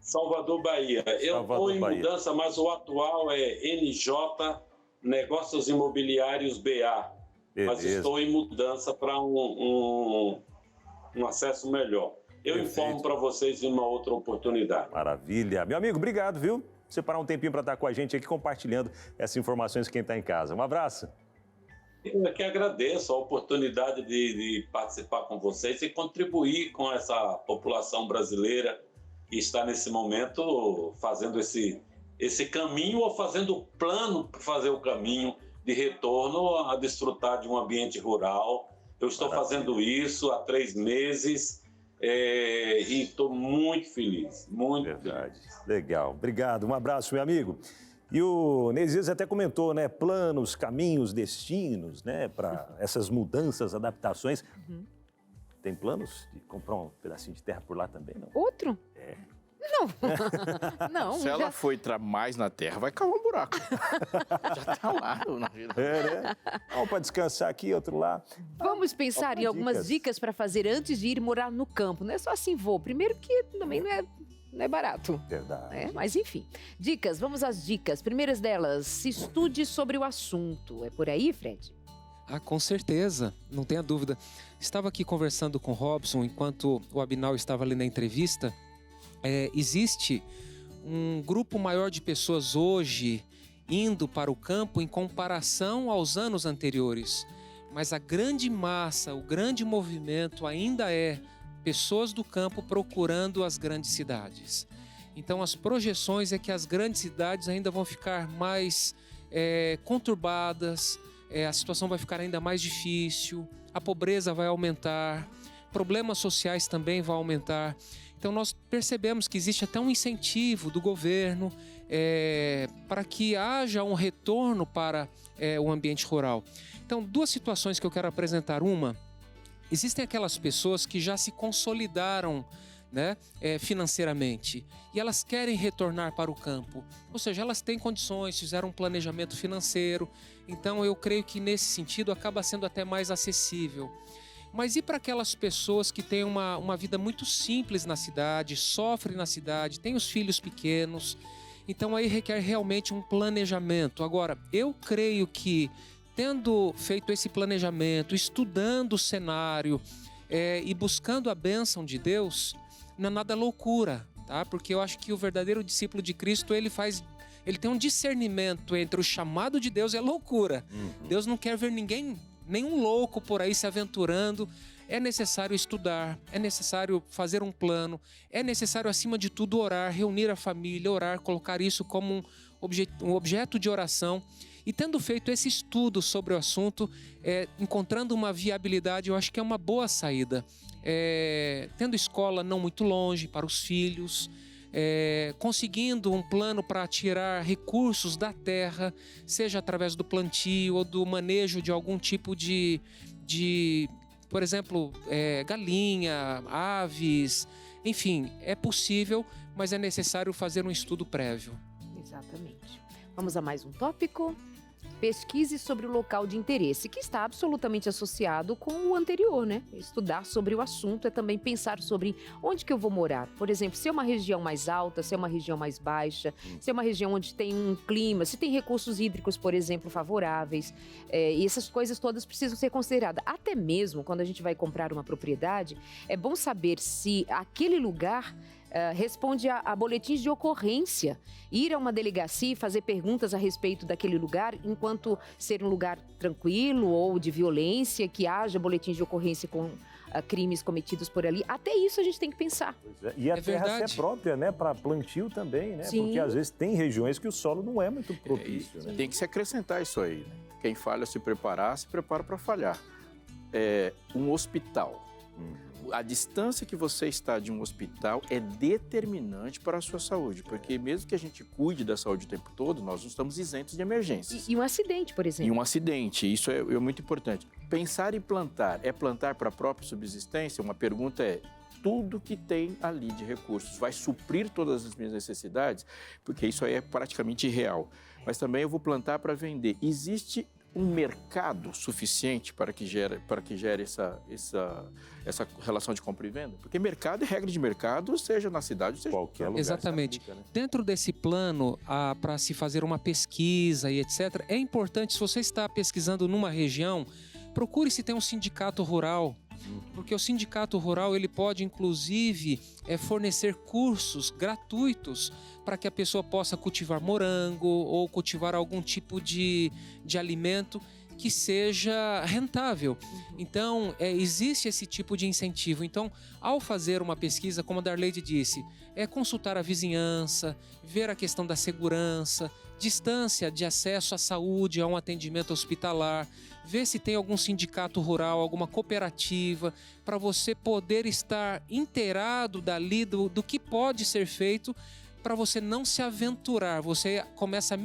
Salvador, Bahia. Eu estou em mudança, mas o atual é NJ Negócios Imobiliários BA. Beleza. Mas estou em mudança para um acesso melhor. Eu informo para vocês em uma outra oportunidade. Maravilha. Meu amigo, obrigado, viu? Separar um tempinho para estar com a gente aqui, compartilhando essas informações quem está em casa. Um abraço. Eu que agradeço a oportunidade de participar com vocês e contribuir com essa população brasileira que está nesse momento fazendo esse caminho ou fazendo o plano para fazer o caminho de retorno a desfrutar de um ambiente rural. Eu estou fazendo isso há 3 meses e estou muito feliz, muito Verdade. feliz. Legal, obrigado, um abraço, meu amigo. E o Nesias até comentou, né, planos, caminhos, destinos, né, para essas mudanças, adaptações. Tem planos de comprar um pedacinho de terra por lá também, não? Outro? Não. Se ela for entrar mais na terra, vai cavar um buraco. Já tá lá. Né? Um para descansar aqui, outro lá. Vamos pensar em algumas dicas para fazer antes de ir morar no campo. Não é só assim, vou. Primeiro que também não é barato. Verdade. Mas enfim. Dicas, vamos às dicas. Primeiras delas, estude sobre o assunto. É por aí, Fred? Com certeza, não tenha dúvida. Estava aqui conversando com o Robson enquanto o Abinal estava ali na entrevista. Existe um grupo maior de pessoas hoje indo para o campo em comparação aos anos anteriores. Mas a grande massa, o grande movimento ainda é pessoas do campo procurando as grandes cidades. Então as projeções é que as grandes cidades ainda vão ficar mais conturbadas, a situação vai ficar ainda mais difícil, a pobreza vai aumentar, problemas sociais também vão aumentar. Então nós percebemos que existe até um incentivo do governo para que haja um retorno para o ambiente rural. Então, 2 situações que eu quero apresentar. Uma, existem aquelas pessoas que já se consolidaram, né, financeiramente e elas querem retornar para o campo. Ou seja, elas têm condições, fizeram um planejamento financeiro. Então eu creio que nesse sentido acaba sendo até mais acessível. Mas e para aquelas pessoas que têm uma vida muito simples na cidade, sofrem na cidade, têm os filhos pequenos? Então aí requer realmente um planejamento. Agora, eu creio que tendo feito esse planejamento, estudando o cenário e buscando a bênção de Deus, não é nada loucura, tá? Porque eu acho que o verdadeiro discípulo de Cristo, ele tem um discernimento entre o chamado de Deus e a loucura. Deus não quer ver nenhum louco por aí se aventurando. É necessário estudar, é necessário fazer um plano, é necessário, acima de tudo, orar, reunir a família, orar, colocar isso como um objeto de oração. E tendo feito esse estudo sobre o assunto, encontrando uma viabilidade, eu acho que é uma boa saída. Tendo escola não muito longe para os filhos, conseguindo um plano para tirar recursos da terra, seja através do plantio ou do manejo de algum tipo de por exemplo, galinha, aves, enfim, é possível, mas é necessário fazer um estudo prévio. Exatamente. Vamos a mais um tópico? Pesquise sobre o local de interesse, que está absolutamente associado com o anterior, né? Estudar sobre o assunto é também pensar sobre onde que eu vou morar. Por exemplo, se é uma região mais alta, se é uma região mais baixa, se é uma região onde tem um clima, se tem recursos hídricos, por exemplo, favoráveis. E essas coisas todas precisam ser consideradas. Até mesmo quando a gente vai comprar uma propriedade, é bom saber se aquele lugar responde a boletins de ocorrência. Ir a uma delegacia e fazer perguntas a respeito daquele lugar, enquanto ser um lugar tranquilo ou de violência, que haja boletins de ocorrência com crimes cometidos por ali. Até isso a gente tem que pensar. Pois é. E a terra ser própria, né? Para plantio também, né? Sim. Porque às vezes tem regiões que o solo não é muito propício, né? Tem que se acrescentar isso aí, né? Quem falha se prepara para falhar. Um hospital. A distância que você está de um hospital é determinante para a sua saúde, porque mesmo que a gente cuide da saúde o tempo todo, nós não estamos isentos de emergências. E um acidente, por exemplo. E um acidente, isso é muito importante. Pensar em plantar, é plantar para a própria subsistência? Uma pergunta é, tudo que tem ali de recursos vai suprir todas as minhas necessidades? Porque isso aí é praticamente irreal. Mas também eu vou plantar para vender. Existe um mercado suficiente para que gere essa relação de compra e venda? Porque mercado é regra de mercado, seja na cidade, seja qualquer lugar. Exatamente. Aplica, né? Dentro desse plano, para se fazer uma pesquisa e etc., é importante, se você está pesquisando numa região, procure se tem um sindicato rural, porque o sindicato rural ele pode, inclusive, fornecer cursos gratuitos para que a pessoa possa cultivar morango ou cultivar algum tipo de alimento que seja rentável. Então, existe esse tipo de incentivo. Então, ao fazer uma pesquisa, como a Darleide disse, consultar a vizinhança, ver a questão da segurança, distância de acesso à saúde, a um atendimento hospitalar, ver se tem algum sindicato rural, alguma cooperativa, para você poder estar inteirado dali do que pode ser feito, para você não se aventurar. Você começa a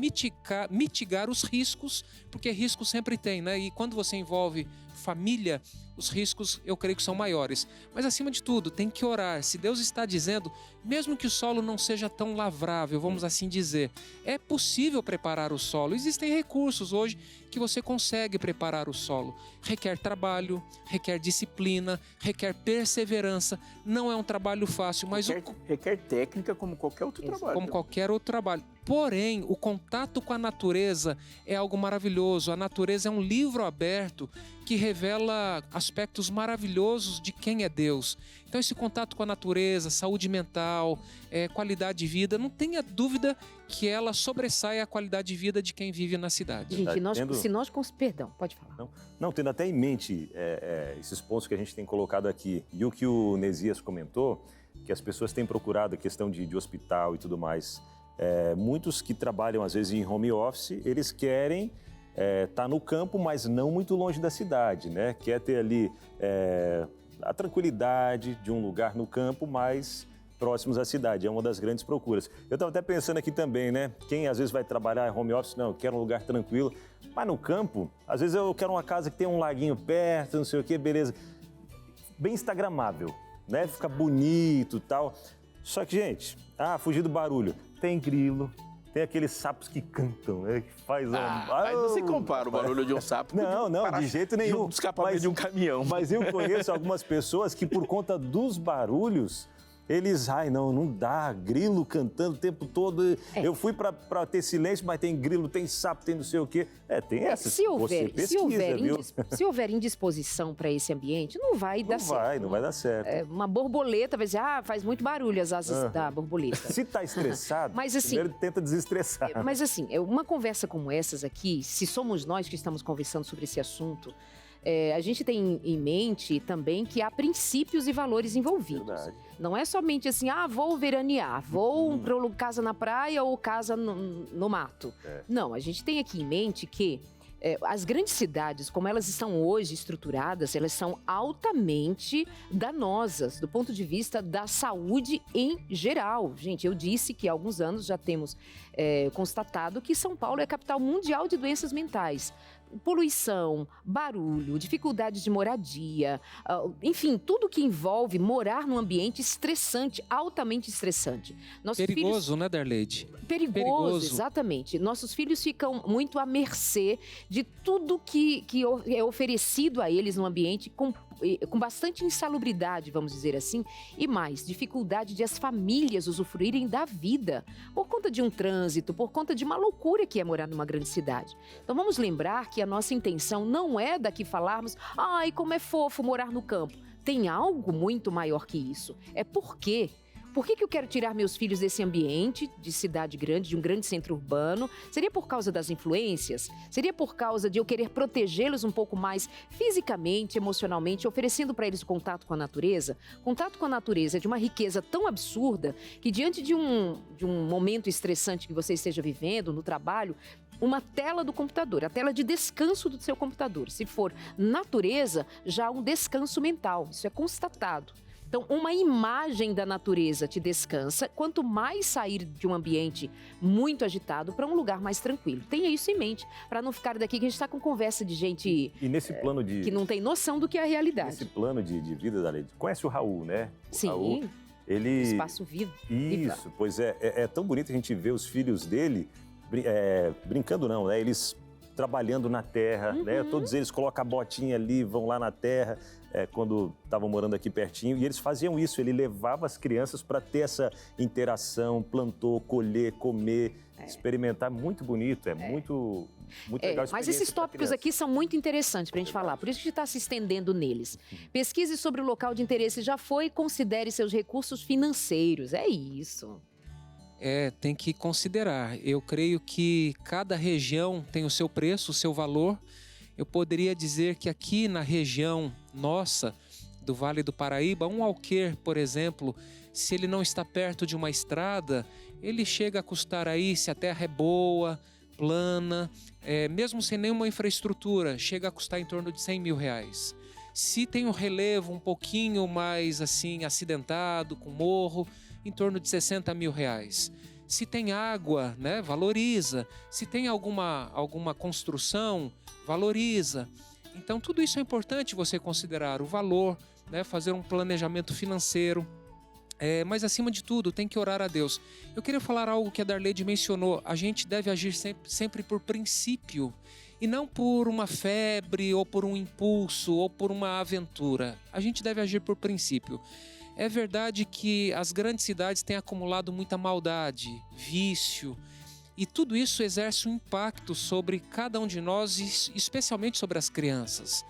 mitigar os riscos, porque risco sempre tem, né? E quando você envolve família, os riscos, eu creio que são maiores. Mas, acima de tudo, tem que orar. Se Deus está dizendo, mesmo que o solo não seja tão lavrável, vamos assim dizer, é possível preparar o solo. Existem recursos hoje que você consegue preparar o solo. Requer trabalho, requer disciplina, requer perseverança. Não é um trabalho fácil, mas... Requer técnica como qualquer outro trabalho. Como qualquer outro trabalho. Porém, o contato com a natureza é algo maravilhoso. A natureza é um livro aberto que revela aspectos maravilhosos de quem é Deus. Então, esse contato com a natureza, saúde mental, qualidade de vida, não tenha dúvida que ela sobressai a qualidade de vida de quem vive na cidade. Gente, se nós... Perdão, pode falar. Não, tendo até em mente esses pontos que a gente tem colocado aqui e o que o Nesias comentou, que as pessoas têm procurado a questão de hospital e tudo mais. Muitos que trabalham, às vezes, em home office, eles querem estar no campo, mas não muito longe da cidade, né? Quer ter ali a tranquilidade de um lugar no campo, mas próximos à cidade. É uma das grandes procuras. Eu estava até pensando aqui também, né? Quem às vezes vai trabalhar em home office, não, eu quero um lugar tranquilo. Mas no campo, às vezes eu quero uma casa que tem um laguinho perto, não sei o quê, beleza. Bem instagramável, né? Fica bonito e tal. Só que, gente, fugir do barulho. Tem grilo, tem aqueles sapos que cantam, né? Que faz Mas não se compara o barulho de um sapo não, de jeito nenhum. De escapamento de um caminhão. Mas eu conheço algumas pessoas que, por conta dos barulhos, eles, não dá, grilo cantando o tempo todo. Eu fui para ter silêncio, mas tem grilo, tem sapo, tem não sei o quê. Tem essa. Se houver indisposição para esse ambiente, não vai dar certo. Não vai dar certo. Uma borboleta vai dizer, faz muito barulho as asas da borboleta. Se está estressado, mas, assim, primeiro tenta desestressar. Mas assim, uma conversa como essas aqui, se somos nós que estamos conversando sobre esse assunto, a gente tem em mente também que há princípios e valores envolvidos. Verdade. Não é somente assim, vou veranear, vou para casa na praia ou casa no mato. Não, a gente tem aqui em mente que as grandes cidades, como elas estão hoje estruturadas, elas são altamente danosas do ponto de vista da saúde em geral. Gente, eu disse que há alguns anos já temos constatado que São Paulo é a capital mundial de doenças mentais. poluição, barulho, dificuldades de moradia, enfim, tudo que envolve morar num ambiente estressante, altamente estressante. Perigoso, né, Darleide? Perigoso, exatamente. Nossos filhos ficam muito à mercê de tudo que é oferecido a eles no ambiente com bastante insalubridade, vamos dizer assim, e mais, dificuldade de as famílias usufruírem da vida, por conta de um trânsito, por conta de uma loucura que é morar numa grande cidade. Então vamos lembrar que a nossa intenção não é daqui falarmos, ai, como é fofo morar no campo. Tem algo muito maior que isso. É por quê? Por que eu quero tirar meus filhos desse ambiente de cidade grande, de um grande centro urbano? Seria por causa das influências? Seria por causa de eu querer protegê-los um pouco mais fisicamente, emocionalmente, oferecendo para eles o contato com a natureza? Contato com a natureza é de uma riqueza tão absurda que diante de um momento estressante que você esteja vivendo no trabalho, uma tela do computador, a tela de descanso do seu computador. Se for natureza, já há um descanso mental, isso é constatado. Então, uma imagem da natureza te descansa, quanto mais sair de um ambiente muito agitado para um lugar mais tranquilo. Tenha isso em mente, para não ficar daqui que a gente está com conversa de gente e nesse plano que não tem noção do que é a realidade. Nesse plano de vida da Lady, conhece o Raul, né? Sim, Raul, ele... Espaço Vivo. Isso, pois é tão bonito a gente ver os filhos dele, brincando não, né? Eles trabalhando na terra, né? Todos eles colocam a botinha ali, vão lá na terra, quando estavam morando aqui pertinho, e eles faziam isso, ele levava as crianças para ter essa interação, plantou, colher, comer, experimentar, muito bonito, muito legal. Mas esses tópicos aqui são muito interessantes para a gente falar, por isso que a gente está se estendendo neles. Pesquise sobre o local de interesse já foi e considere seus recursos financeiros, é isso. Tem que considerar. Eu creio que cada região tem o seu preço, o seu valor. Eu poderia dizer que aqui na região nossa, do Vale do Paraíba, um alqueire, por exemplo, se ele não está perto de uma estrada, ele chega a custar aí, se a terra é boa, plana, mesmo sem nenhuma infraestrutura, chega a custar em torno de R$100 mil. Se tem um relevo um pouquinho mais assim acidentado, com morro, em torno de R$60 mil. Se tem água, né, valoriza. Se tem alguma construção, valoriza. Então tudo isso é importante você considerar o valor, né, fazer um planejamento financeiro. Mas acima de tudo, tem que orar a Deus. Eu queria falar algo que a Darleide mencionou. A gente deve agir sempre por princípio e não por uma febre ou por um impulso ou por uma aventura. A gente deve agir por princípio. É verdade que as grandes cidades têm acumulado muita maldade, vício, e tudo isso exerce um impacto sobre cada um de nós, especialmente sobre as crianças.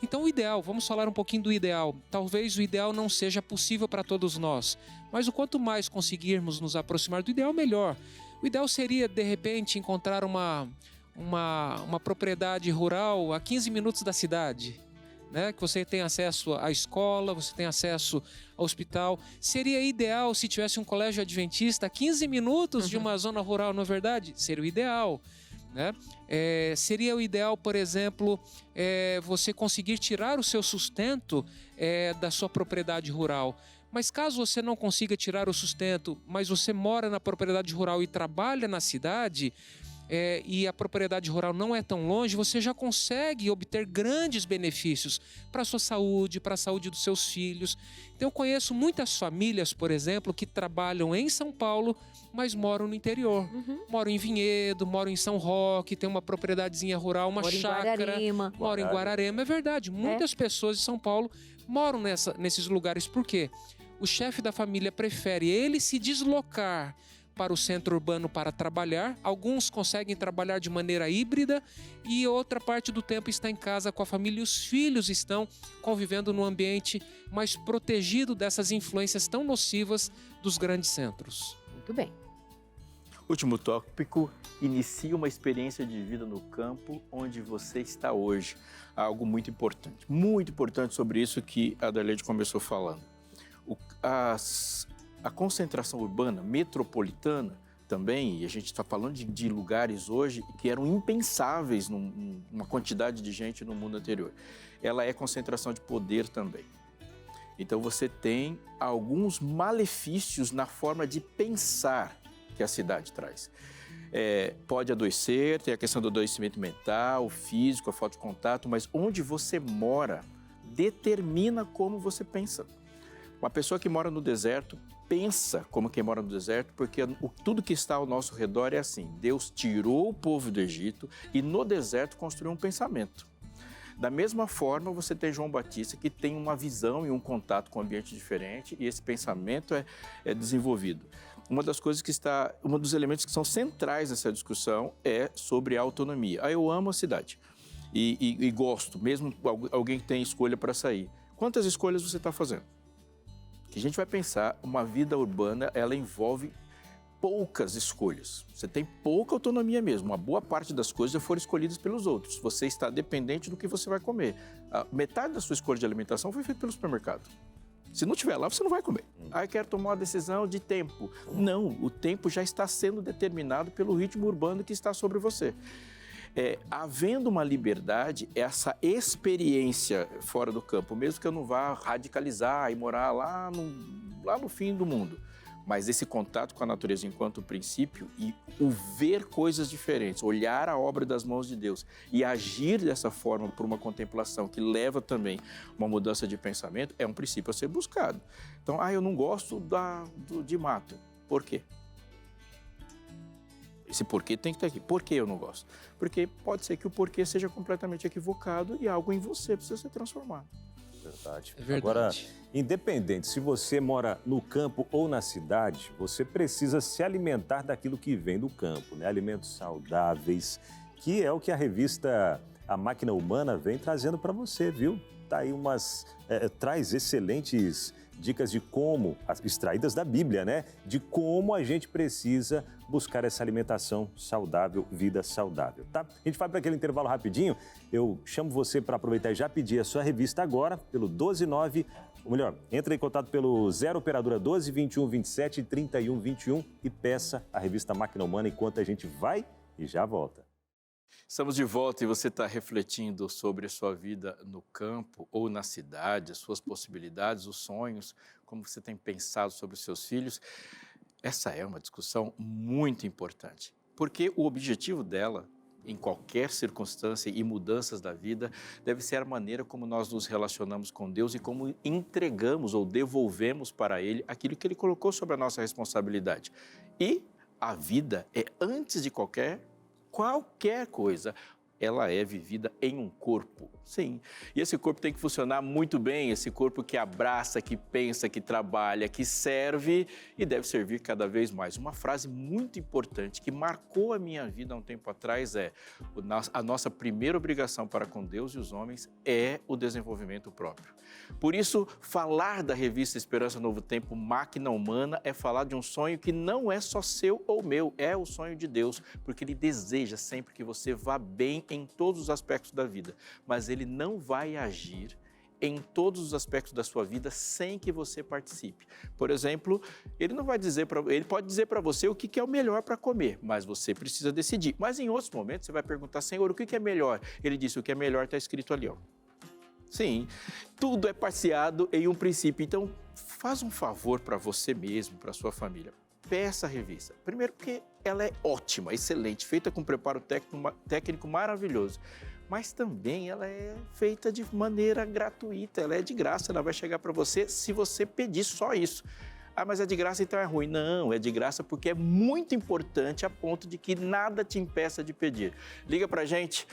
Então o ideal, vamos falar um pouquinho do ideal. Talvez o ideal não seja possível para todos nós, mas o quanto mais conseguirmos nos aproximar do ideal, melhor. O ideal seria, de repente, encontrar uma propriedade rural a 15 minutos da cidade, né? Que você tem acesso à escola, você tem acesso ao hospital. Seria ideal se tivesse um colégio adventista a 15 minutos de uma zona rural, não é verdade? Seria o ideal, né? Seria o ideal, por exemplo, você conseguir tirar o seu sustento da sua propriedade rural. Mas caso você não consiga tirar o sustento, mas você mora na propriedade rural e trabalha na cidade, e a propriedade rural não é tão longe, você já consegue obter grandes benefícios para a sua saúde, para a saúde dos seus filhos. Então eu conheço muitas famílias, por exemplo, que trabalham em São Paulo, mas moram no interior. Moram em Vinhedo, moram em São Roque, tem uma propriedadezinha rural, uma chácara. Moram em Guararema, é verdade. Muitas pessoas de São Paulo moram nesses lugares. Por quê? O chefe da família prefere ele se deslocar para o centro urbano para trabalhar. Alguns conseguem trabalhar de maneira híbrida e outra parte do tempo está em casa com a família e os filhos estão convivendo num ambiente mais protegido dessas influências tão nocivas dos grandes centros. Muito bem. Último tópico, inicie uma experiência de vida no campo onde você está hoje. Algo muito importante sobre isso que a Darleide começou falando. A concentração urbana, metropolitana também, e a gente está falando de lugares hoje que eram impensáveis numa quantidade de gente no mundo anterior. Ela é concentração de poder também. Então você tem alguns malefícios na forma de pensar que a cidade traz. Pode adoecer, tem a questão do adoecimento mental, físico, a falta de contato, mas onde você mora determina como você pensa. Uma pessoa que mora no deserto pensa como quem mora no deserto, porque tudo que está ao nosso redor é assim. Deus tirou o povo do Egito e no deserto construiu um pensamento. Da mesma forma, você tem João Batista, que tem uma visão e um contato com um ambiente diferente, e esse pensamento é desenvolvido. Um dos elementos que são centrais nessa discussão é sobre a autonomia. Eu amo a cidade e gosto, mesmo alguém que tem escolha para sair. Quantas escolhas você está fazendo? Que a gente vai pensar, uma vida urbana, ela envolve poucas escolhas. Você tem pouca autonomia mesmo. Uma boa parte das coisas já foram escolhidas pelos outros. Você está dependente do que você vai comer. Metade da sua escolha de alimentação foi feita pelo supermercado. Se não tiver lá, você não vai comer. Eu quero tomar uma decisão de tempo. Não, o tempo já está sendo determinado pelo ritmo urbano que está sobre você. Havendo uma liberdade, essa experiência fora do campo, mesmo que eu não vá radicalizar e morar lá no fim do mundo, mas esse contato com a natureza enquanto princípio e o ver coisas diferentes, olhar a obra das mãos de Deus e agir dessa forma por uma contemplação que leva também uma mudança de pensamento, é um princípio a ser buscado. Então, eu não gosto de mato. Por quê? Esse porquê tem que estar aqui. Por que eu não gosto? Porque pode ser que o porquê seja completamente equivocado e algo em você precisa ser transformado. Verdade. É verdade. Agora, independente se você mora no campo ou na cidade, você precisa se alimentar daquilo que vem do campo, né? Alimentos saudáveis, que é o que a revista A Máquina Humana vem trazendo para você, viu? Tá aí traz excelentes dicas de como, extraídas da Bíblia, né? De como a gente precisa buscar essa alimentação saudável, vida saudável, tá? A gente vai para aquele intervalo rapidinho. Eu chamo você para aproveitar e já pedir a sua revista agora, pelo 129, ou melhor, entre em contato pelo 0 operadora 12 21 27 31 21 e peça a revista Máquina Humana enquanto a gente vai e já volta. Estamos de volta e você está refletindo sobre a sua vida no campo ou na cidade, as suas possibilidades, os sonhos, como você tem pensado sobre os seus filhos. Essa é uma discussão muito importante, porque o objetivo dela, em qualquer circunstância e mudanças da vida, deve ser a maneira como nós nos relacionamos com Deus e como entregamos ou devolvemos para Ele aquilo que Ele colocou sobre a nossa responsabilidade. E a vida é, antes de qualquer coisa, ela é vivida em um corpo. Sim, e esse corpo tem que funcionar muito bem, esse corpo que abraça, que pensa, que trabalha, que serve e deve servir cada vez mais. Uma frase muito importante que marcou a minha vida há um tempo atrás é: a nossa primeira obrigação para com Deus e os homens é o desenvolvimento próprio. Por isso, falar da revista Esperança Novo Tempo, Máquina Humana, é falar de um sonho que não é só seu ou meu, é o sonho de Deus, porque Ele deseja sempre que você vá bem em todos os aspectos da vida, mas Ele não vai agir em todos os aspectos da sua vida sem que você participe. Por exemplo, Ele pode dizer para você o que é o melhor para comer, mas você precisa decidir. Mas em outros momentos você vai perguntar: Senhor, o que é melhor? Ele disse: o que é melhor está escrito ali, ó. Sim, tudo é passeado em um princípio. Então, faz um favor para você mesmo, para sua família. Peça a revista. Primeiro porque ela é ótima, excelente, feita com preparo técnico maravilhoso. Mas também ela é feita de maneira gratuita, ela é de graça, ela vai chegar para você se você pedir só isso. Mas é de graça, então é ruim. Não, é de graça porque é muito importante a ponto de que nada te impeça de pedir. Liga para a gente.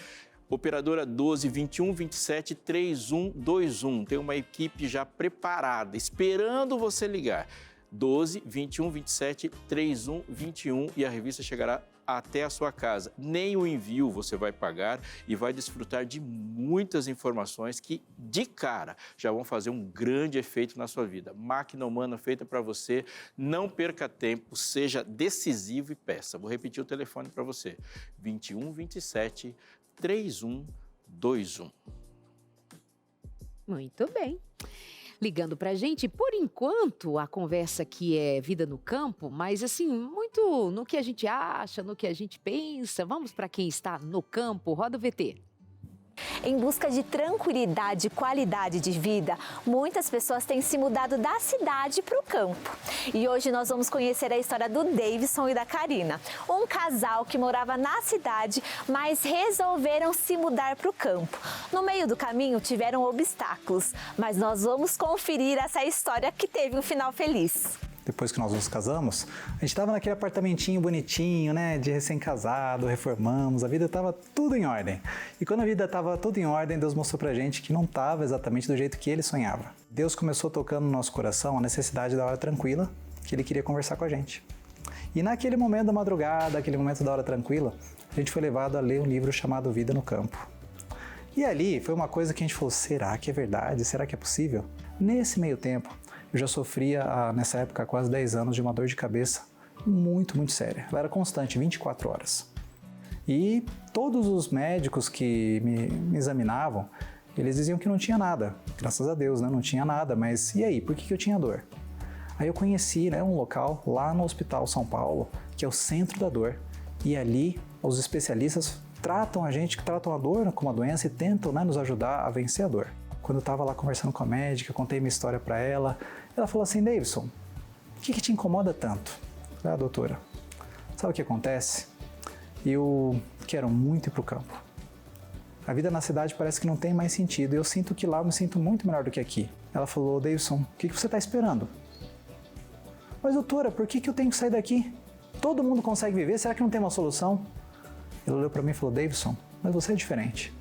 Operadora 12 21 27 3121. Tem uma equipe já preparada, esperando você ligar. 12 21 27 3121 e a revista chegará até a sua casa. Nem o envio você vai pagar e vai desfrutar de muitas informações que, de cara, já vão fazer um grande efeito na sua vida. Máquina Humana feita para você. Não perca tempo, seja decisivo e peça. Vou repetir o telefone para você. 21 27 3121. Muito bem. Ligando pra gente, por enquanto a conversa aqui é vida no campo, mas assim, muito no que a gente acha, no que a gente pensa. Vamos para quem está no campo, roda o VT. Em busca de tranquilidade e qualidade de vida, muitas pessoas têm se mudado da cidade para o campo. E hoje nós vamos conhecer a história do Davidson e da Karina, um casal que morava na cidade, mas resolveram se mudar para o campo. No meio do caminho tiveram obstáculos, mas nós vamos conferir essa história que teve um final feliz. Depois que nós nos casamos, a gente estava naquele apartamentinho bonitinho, né, de recém-casado, reformamos, a vida estava tudo em ordem. E quando a vida estava tudo em ordem, Deus mostrou pra gente que não estava exatamente do jeito que Ele sonhava. Deus começou tocando no nosso coração a necessidade da hora tranquila, que Ele queria conversar com a gente. E naquele momento da madrugada, aquele momento da hora tranquila, a gente foi levado a ler um livro chamado Vida no Campo. E ali foi uma coisa que a gente falou, será que é verdade? Será que é possível? Nesse meio tempo, eu já sofria, nessa época, há quase 10 anos, de uma dor de cabeça muito, muito séria. Ela era constante, 24 horas. E todos os médicos que me examinavam, eles diziam que não tinha nada. Graças a Deus, né? Não tinha nada, mas e aí? Por que eu tinha dor? Aí eu conheci, né, um local lá no Hospital São Paulo, que é o Centro da Dor. E ali, os especialistas tratam a gente, tratam a dor como uma doença e tentam, né, nos ajudar a vencer a dor. Quando eu estava lá conversando com a médica, eu contei minha história para ela. Ela falou assim, Davidson, o que te incomoda tanto? Eu falei, doutora, sabe o que acontece? Eu quero muito ir para o campo. A vida na cidade parece que não tem mais sentido. Eu sinto que lá eu me sinto muito melhor do que aqui. Ela falou, Davidson, o que você está esperando? Mas doutora, por que eu tenho que sair daqui? Todo mundo consegue viver, será que não tem uma solução? Ela olhou para mim e falou, Davidson, mas você é diferente.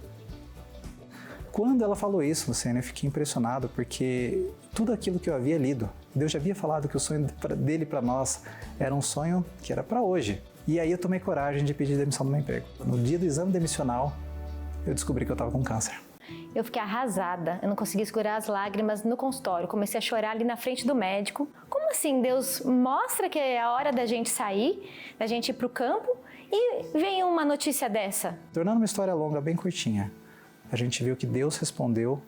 Quando ela falou isso, Luciana, eu fiquei impressionado porque tudo aquilo que eu havia lido, Deus já havia falado que o sonho dele para nós era um sonho que era para hoje. E aí eu tomei coragem de pedir demissão do meu emprego. No dia do exame demissional, eu descobri que eu estava com câncer. Eu fiquei arrasada, eu não consegui segurar as lágrimas no consultório, comecei a chorar ali na frente do médico. Como assim? Deus mostra que é a hora da gente sair, da gente ir para o campo e vem uma notícia dessa? Tornando uma história longa, bem curtinha, a gente viu que Deus respondeu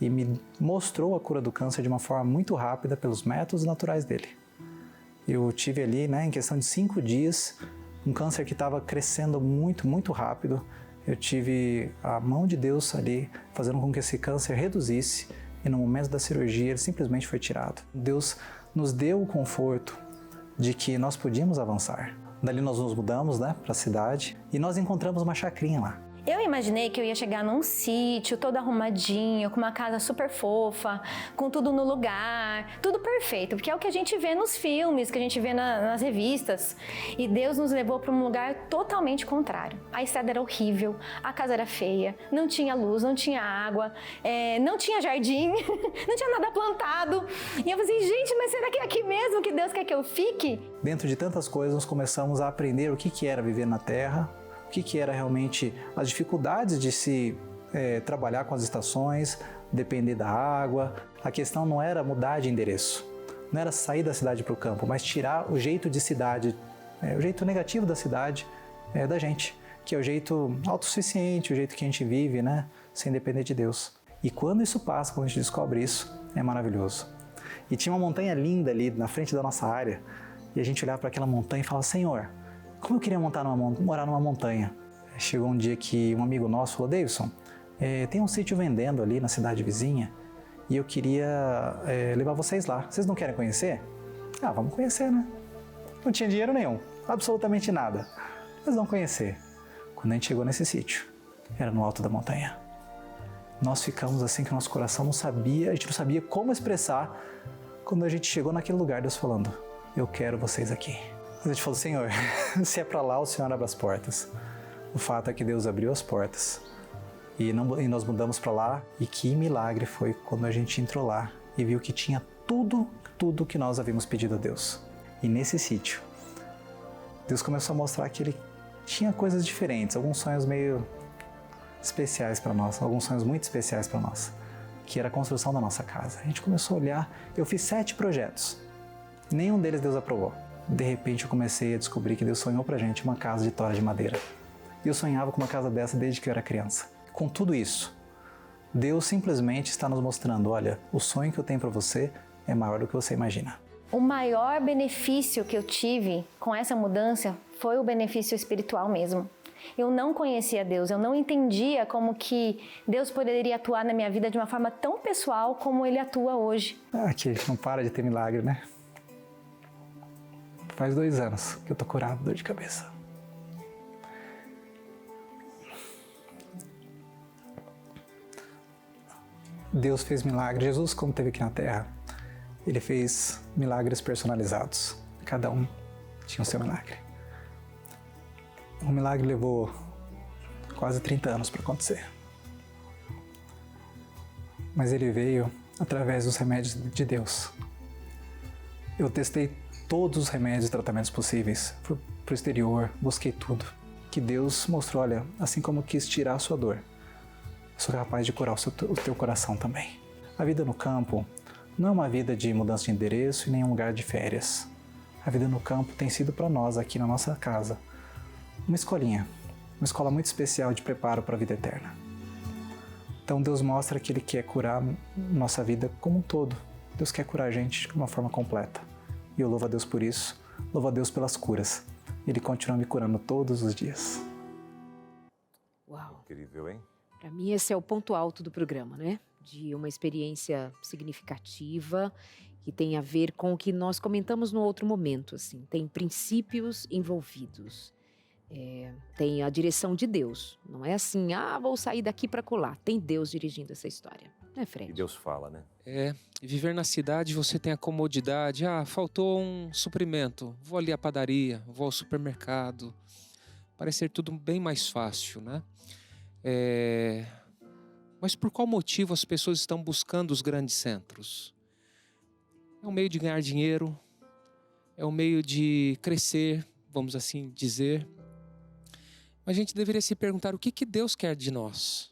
e me mostrou a cura do câncer de uma forma muito rápida pelos métodos naturais dele. Eu tive ali, né, em questão de 5 dias, um câncer que estava crescendo muito, muito rápido. Eu tive a mão de Deus ali fazendo com que esse câncer reduzisse e no momento da cirurgia ele simplesmente foi tirado. Deus nos deu o conforto de que nós podíamos avançar. Dali nós nos mudamos, né, para a cidade e nós encontramos uma chacrinha lá. Eu imaginei que eu ia chegar num sítio todo arrumadinho, com uma casa super fofa, com tudo no lugar, tudo perfeito, porque é o que a gente vê nos filmes, que a gente vê nas revistas. E Deus nos levou para um lugar totalmente contrário. A estrada era horrível, a casa era feia, não tinha luz, não tinha água, não tinha jardim, não tinha nada plantado. E eu falei, gente, mas será que é aqui mesmo que Deus quer que eu fique? Dentro de tantas coisas, nós começamos a aprender o que era viver na terra, o que era realmente as dificuldades de se trabalhar com as estações, depender da água. A questão não era mudar de endereço, não era sair da cidade para o campo, mas tirar o jeito de cidade, o jeito negativo da cidade da gente, que é o jeito autossuficiente, o jeito que a gente vive, né, sem depender de Deus. E quando isso passa, quando a gente descobre isso, é maravilhoso. E tinha uma montanha linda ali na frente da nossa área, e a gente olhava para aquela montanha e falava, Senhor, como eu queria morar numa montanha. Chegou um dia que um amigo nosso falou, Davidson, tem um sítio vendendo ali na cidade vizinha e eu queria levar vocês lá. Vocês não querem conhecer? Ah, vamos conhecer, né? Não tinha dinheiro nenhum, absolutamente nada. Mas vamos conhecer. Quando a gente chegou nesse sítio, era no alto da montanha. Nós ficamos assim que o nosso coração a gente não sabia como expressar quando a gente chegou naquele lugar, Deus falando, eu quero vocês aqui. A gente falou, Senhor, se é para lá, o Senhor abre as portas. O fato é que Deus abriu as portas e nós mudamos para lá. E que milagre foi quando a gente entrou lá e viu que tinha tudo que nós havíamos pedido a Deus. E nesse sítio, Deus começou a mostrar que Ele tinha coisas diferentes, alguns sonhos meio especiais para nós, alguns sonhos muito especiais para nós, que era a construção da nossa casa. A gente começou a olhar, eu fiz 7 projetos, nenhum deles Deus aprovou. De repente eu comecei a descobrir que Deus sonhou pra gente uma casa de tora de madeira. E eu sonhava com uma casa dessa desde que eu era criança. Com tudo isso, Deus simplesmente está nos mostrando, olha, o sonho que eu tenho para você é maior do que você imagina. O maior benefício que eu tive com essa mudança foi o benefício espiritual mesmo. Eu não conhecia Deus, eu não entendia como que Deus poderia atuar na minha vida de uma forma tão pessoal como Ele atua hoje. Aqui não para de ter milagre, né? Faz 2 anos que eu tô curado de dor de cabeça. Deus fez milagres. Jesus, como esteve aqui na Terra, Ele fez milagres personalizados. Cada um tinha o seu milagre. Um milagre levou quase 30 anos para acontecer. Mas ele veio através dos remédios de Deus. Eu testei todos os remédios e tratamentos possíveis pro exterior, busquei tudo. Que Deus mostrou, olha, assim como quis tirar a sua dor, eu sou capaz de curar o teu coração também. A vida no campo não é uma vida de mudança de endereço e nem um lugar de férias. A vida no campo tem sido para nós, aqui na nossa casa, uma escolinha, uma escola muito especial de preparo para a vida eterna. Então Deus mostra que Ele quer curar nossa vida como um todo. Deus quer curar a gente de uma forma completa. E eu louvo a Deus por isso, louvo a Deus pelas curas. Ele continua me curando todos os dias. Uau! Incrível, hein? Para mim esse é o ponto alto do programa, né? De uma experiência significativa que tem a ver com o que nós comentamos no outro momento, assim. Tem princípios envolvidos. Tem a direção de Deus. Não é assim, vou sair daqui para colar. Tem Deus dirigindo essa história. Não é, Fred? E Deus fala, né? Viver na cidade você tem a comodidade. Faltou um suprimento. Vou ali à padaria, vou ao supermercado. Parece ser tudo bem mais fácil, né? Mas por qual motivo as pessoas estão buscando os grandes centros? É um meio de ganhar dinheiro, é um meio de crescer, vamos assim dizer. Mas a gente deveria se perguntar o que Deus quer de nós.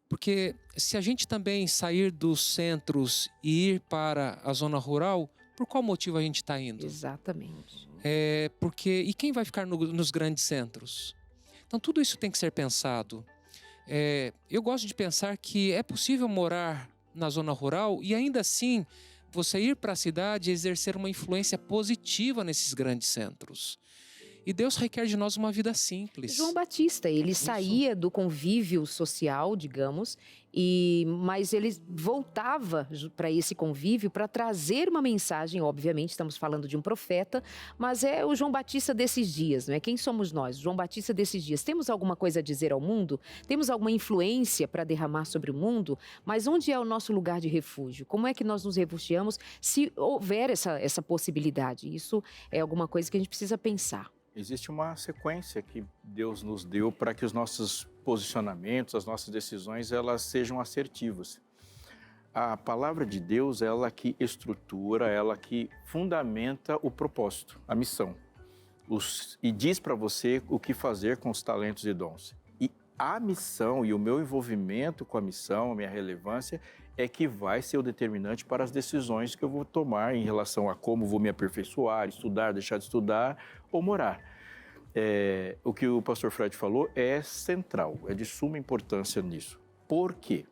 Porque se a gente também sair dos centros e ir para a zona rural, por qual motivo a gente está indo? Exatamente. E quem vai ficar nos grandes centros? Então tudo isso tem que ser pensado. Eu gosto de pensar que é possível morar na zona rural e ainda assim você ir para a cidade e exercer uma influência positiva nesses grandes centros. E Deus requer de nós uma vida simples. João Batista, ele saía do convívio social, digamos, mas ele voltava para esse convívio para trazer uma mensagem. Obviamente, estamos falando de um profeta, mas é o João Batista desses dias, não é? Quem somos nós? João Batista desses dias. Temos alguma coisa a dizer ao mundo? Temos alguma influência para derramar sobre o mundo? Mas onde é o nosso lugar de refúgio? Como é que nós nos refugiamos se houver essa possibilidade? Isso é alguma coisa que a gente precisa pensar. Existe uma sequência que Deus nos deu para que os nossos posicionamentos, as nossas decisões, elas sejam assertivas. A palavra de Deus é ela que estrutura, ela que fundamenta o propósito, a missão. E diz para você o que fazer com os talentos e dons. E a missão e o meu envolvimento com a missão, a minha relevância, é que vai ser o determinante para as decisões que eu vou tomar em relação a como vou me aperfeiçoar, estudar, deixar de estudar ou morar. O que o pastor Fred falou é central, é de suma importância nisso. Por quê?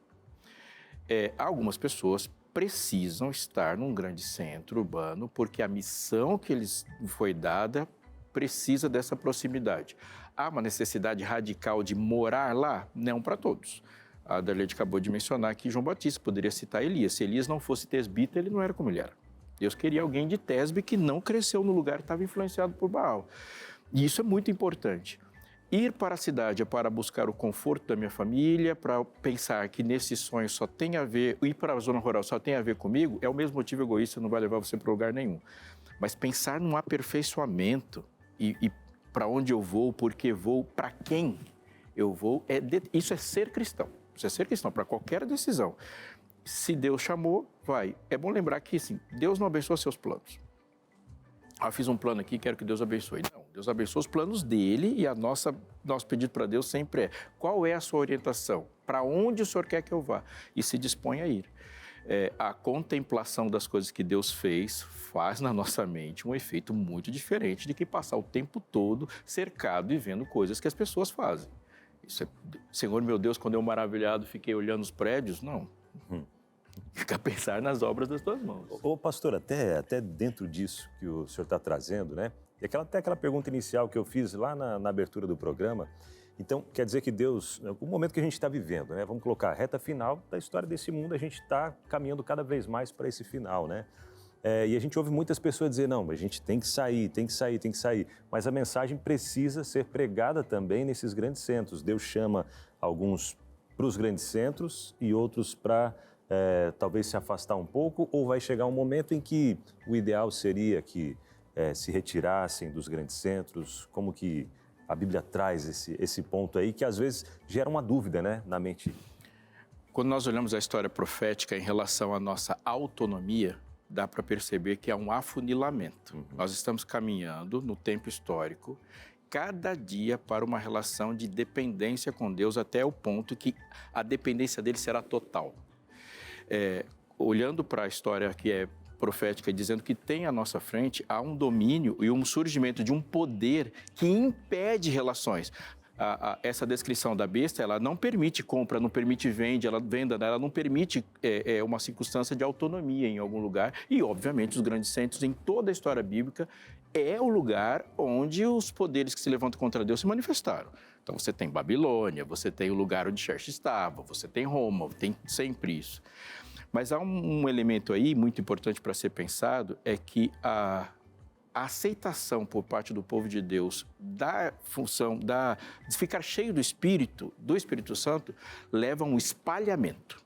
Algumas pessoas precisam estar num grande centro urbano porque a missão que lhes foi dada precisa dessa proximidade. Há uma necessidade radical de morar lá? Não para todos. A Darlete acabou de mencionar que João Batista poderia citar Elias. Se Elias não fosse tesbita, ele não era como ele era. Deus queria alguém de Tesbe que não cresceu no lugar que estava influenciado por Baal. E isso é muito importante. Ir para a cidade é para buscar o conforto da minha família, para pensar que nesse sonho só tem a ver, ir para a zona rural só tem a ver comigo, é o mesmo motivo egoísta, não vai levar você para lugar nenhum. Mas pensar num aperfeiçoamento e para onde eu vou, por que vou, para quem eu vou, isso é ser cristão. Isso é ser cristão para qualquer decisão. Se Deus chamou, vai. É bom lembrar que, assim, Deus não abençoa seus planos. Fiz um plano aqui, quero que Deus abençoe. Não, Deus abençoa os planos dele e nosso pedido para Deus sempre é: qual é a sua orientação? Para onde o Senhor quer que eu vá? E se dispõe a ir. A contemplação das coisas que Deus fez faz na nossa mente um efeito muito diferente de que passar o tempo todo cercado e vendo coisas que as pessoas fazem. Isso Senhor, meu Deus, quando eu maravilhado fiquei olhando os prédios, não. Fica a pensar nas obras das tuas mãos. Ô pastor, até dentro disso que o senhor está trazendo, né? E até aquela pergunta inicial que eu fiz lá na abertura do programa, então quer dizer que Deus, o momento que a gente está vivendo, né? Vamos colocar a reta final da história desse mundo, a gente está caminhando cada vez mais para esse final, né? E a gente ouve muitas pessoas dizer, não, a gente tem que sair, tem que sair, tem que sair. Mas a mensagem precisa ser pregada também nesses grandes centros. Deus chama alguns para os grandes centros e outros para talvez se afastar um pouco, ou vai chegar um momento em que o ideal seria que se retirassem dos grandes centros. Como que a Bíblia traz esse ponto aí, que às vezes gera uma dúvida, né, na mente? Quando nós olhamos a história profética em relação à nossa autonomia, dá para perceber que há um afunilamento. Nós estamos caminhando no tempo histórico, cada dia para uma relação de dependência com Deus, até o ponto que a dependência dele será total. Olhando para a história que é profética, dizendo que tem à nossa frente, há um domínio e um surgimento de um poder que impede relações. Essa descrição da besta, ela não permite compra, não permite venda, ela não permite uma circunstância de autonomia em algum lugar. E, obviamente, os grandes centros, em toda a história bíblica, é o lugar onde os poderes que se levantam contra Deus se manifestaram. Então, você tem Babilônia, você tem o lugar onde Xerxes estava, você tem Roma, tem sempre isso. Mas há um elemento aí muito importante para ser pensado, é que a aceitação por parte do povo de Deus da função de ficar cheio do Espírito Santo leva a um espalhamento.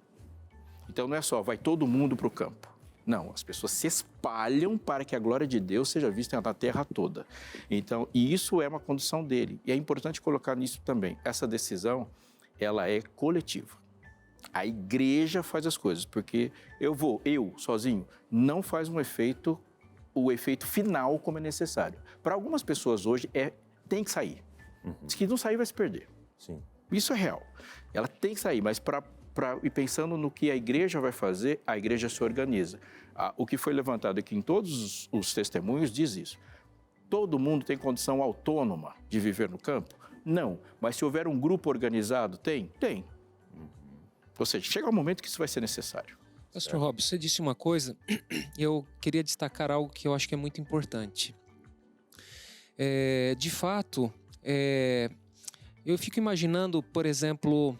Então não é só vai todo mundo para o campo. Não, as pessoas se espalham para que a glória de Deus seja vista na terra toda. Então, e isso é uma condição dele. E é importante colocar nisso também. Essa decisão, ela é coletiva. A igreja faz as coisas, porque eu sozinho, não faz o efeito final como é necessário. Para algumas pessoas hoje, tem que sair. Se não sair, vai se perder. Sim. Isso é real. Ela tem que sair, mas e pensando no que a igreja vai fazer, a igreja se organiza. O que foi levantado aqui em todos os testemunhos diz isso. Todo mundo tem condição autônoma de viver no campo? Não. Mas se houver um grupo organizado, tem? Tem. Ou seja, chega um momento que isso vai ser necessário. Pastor Rob, você disse uma coisa, eu queria destacar algo que eu acho que é muito importante. De fato, eu fico imaginando, por exemplo,